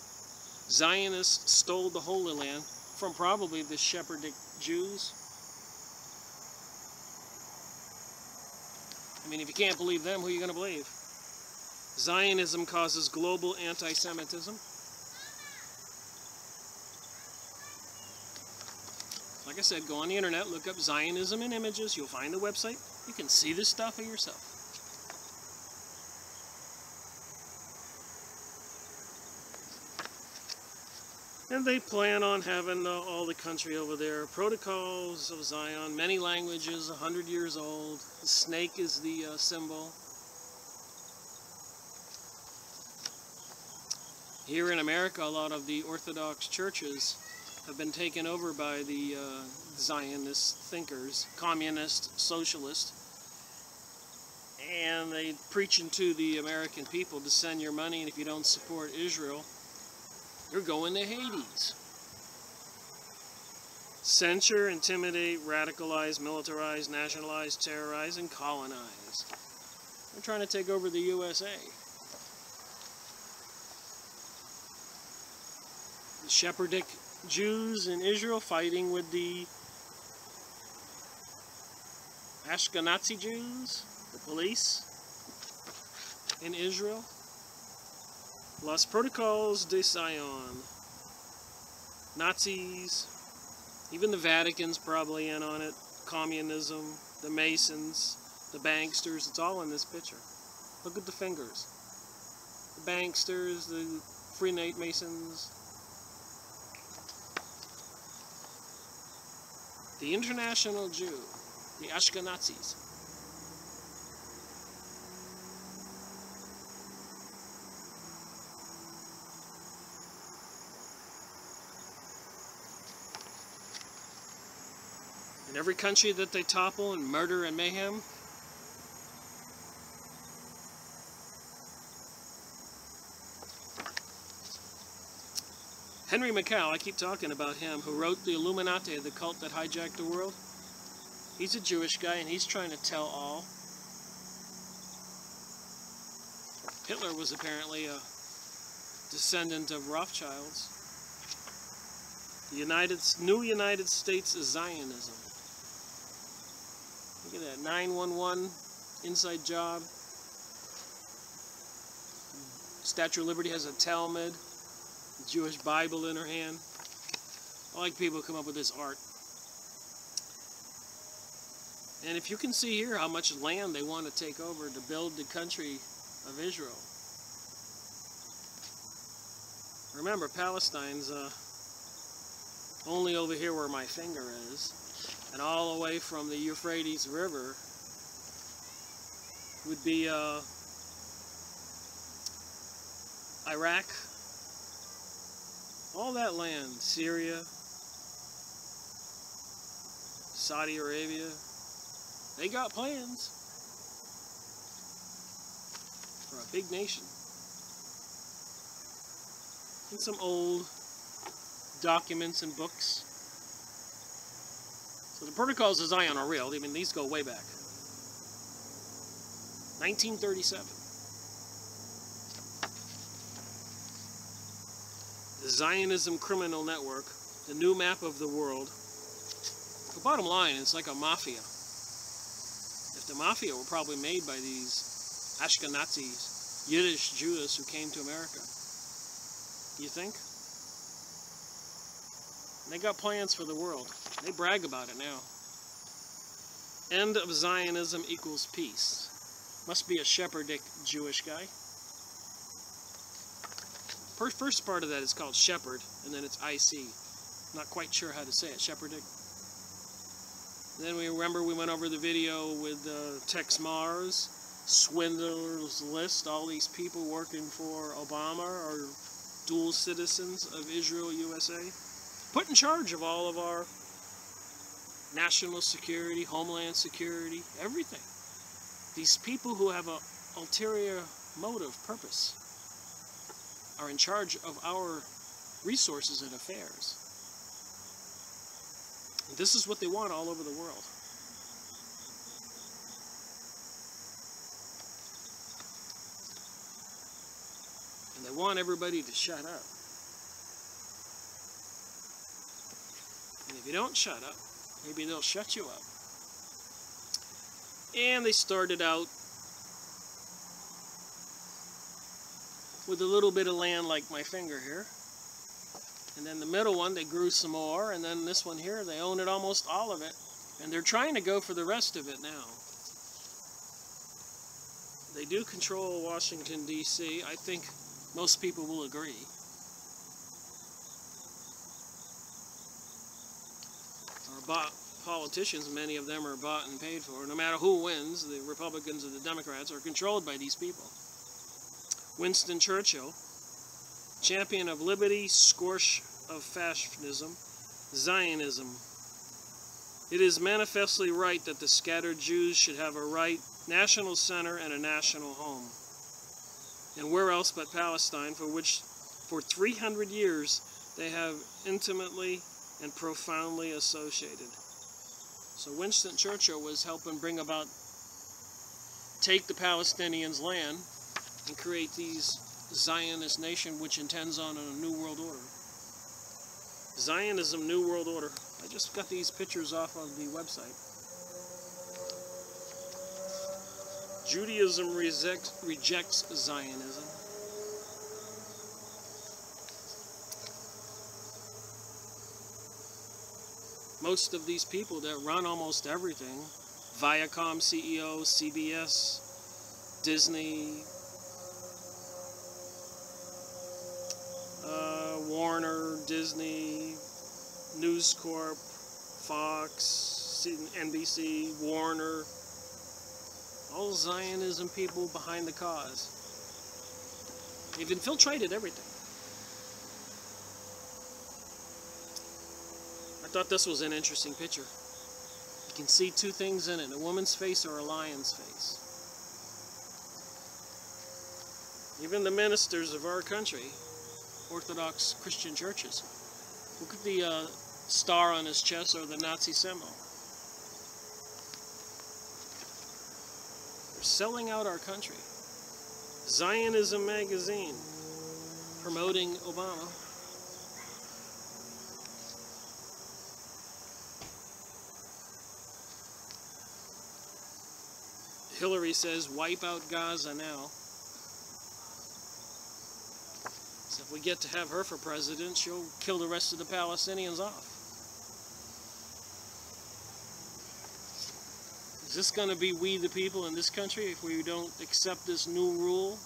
Speaker 1: Zionists stole the Holy Land from probably the Sephardic Jews. I mean, if you can't believe them, who are you going to believe? Zionism causes global anti-Semitism. Like I said, go on the internet, look up Zionism in images, you'll find the website. You can see this stuff for yourself. And they plan on having all the country over there. Protocols of Zion, many languages, 100 years old. The snake is the symbol. Here in America, a lot of the Orthodox churches have been taken over by the Zionist thinkers, communist, socialist, and they preaching to the American people to send your money, and if you don't support Israel, you're going to Hades. Censure, intimidate, radicalize, militarize, nationalize, terrorize, and colonize. They're trying to take over the USA. The Sephardic Jews in Israel fighting with the Ashkenazi Jews, the police in Israel. Los Protocols de Zion. Nazis, even the Vatican's probably in on it. Communism, the Masons, the banksters, it's all in this picture. Look at the fingers. The banksters, the Freemasons. The International Jew, the Ashkenazis. In every country that they topple and murder and mayhem, Henry Mackau, I keep talking about him, who wrote the Illuminati, the cult that hijacked the world. He's a Jewish guy, and he's trying to tell all. Hitler was apparently a descendant of Rothschilds. The new United States is Zionism. Look at that, 911 inside job. Statue of Liberty has a Talmud, the Jewish Bible in her hand. I like people who come up with this art. And if you can see here how much land they want to take over to build the country of Israel. Remember, Palestine's only over here where my finger is, and all the way from the Euphrates River would be Iraq, all that land, Syria, Saudi Arabia, they got plans for a big nation. And some old documents and books. So the Protocols of Zion are real. I mean, these go way back. 1937. The Zionism Criminal Network, the new map of the world. The bottom line, it's like a mafia. If the mafia were probably made by these Ashkenazis, Yiddish Jews who came to America. You think? They got plans for the world. They brag about it now. End of Zionism equals peace. Must be a Shepherdic Jewish guy. First part of that is called Shepherd, and then it's IC. Not quite sure how to say it, Shepherdic. Then we went over the video with Tex Mars, Swindler's List. All these people working for Obama are dual citizens of Israel, USA. Put in charge of all of our national security, homeland security, everything. These people who have an ulterior motive, purpose, are in charge of our resources and affairs. And this is what they want all over the world. And they want everybody to shut up. And if you don't shut up, maybe they'll shut you up. And they started out with a little bit of land like my finger here. And then the middle one, they grew some more. And then this one here, they own it almost all of it. And they're trying to go for the rest of it now. They do control Washington, D.C. I think most people will agree. Politicians, many of them are bought and paid for. No matter who wins, the Republicans or the Democrats are controlled by these people. Winston Churchill, champion of liberty, scourge of fascism, Zionism. It is manifestly right that the scattered Jews should have a right national center and a national home. And where else but Palestine, for which for 300 years they have intimately and profoundly associated. So Winston Churchill was helping bring about, take the Palestinians' land and create these Zionist nation which intends on a new world order. Zionism, New World Order. I just got these pictures off of the website. Judaism rejects Zionism. Most of these people that run almost everything, Viacom CEO, CBS, Disney, Warner, Disney, News Corp, Fox, NBC, Warner, all Zionism people behind the cause. They've infiltrated everything. I thought this was an interesting picture. You can see two things in it, a woman's face or a lion's face. Even the ministers of our country, Orthodox Christian churches, look at the star on his chest or the Nazi symbol. They're selling out our country. Zionism magazine promoting Obama. Hillary says, wipe out Gaza now. So if we get to have her for president, she'll kill the rest of the Palestinians off. Is this going to be we the people in this country if we don't accept this new rule?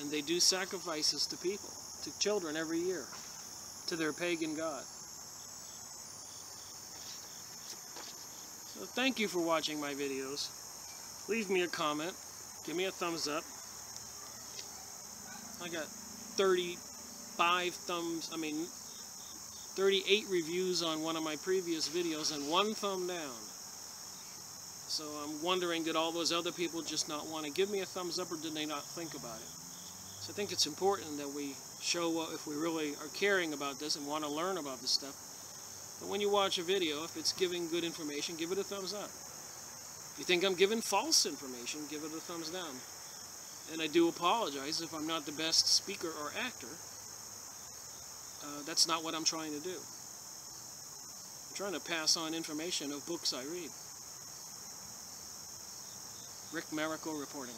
Speaker 1: And they do sacrifices to people, to children every year, to their pagan god. So thank you for watching my videos. Leave me a comment. Give me a thumbs up. I got 38 reviews on one of my previous videos and 1 thumb down. So I'm wondering, did all those other people just not want to give me a thumbs up, or did they not think about it? So I think it's important that we show if we really are caring about this and want to learn about this stuff. But when you watch a video, if it's giving good information, give it a thumbs up. If you think I'm giving false information, give it a thumbs down. And I do apologize if I'm not the best speaker or actor. That's not what I'm trying to do. I'm trying to pass on information of books I read. Rick Miracle reporting.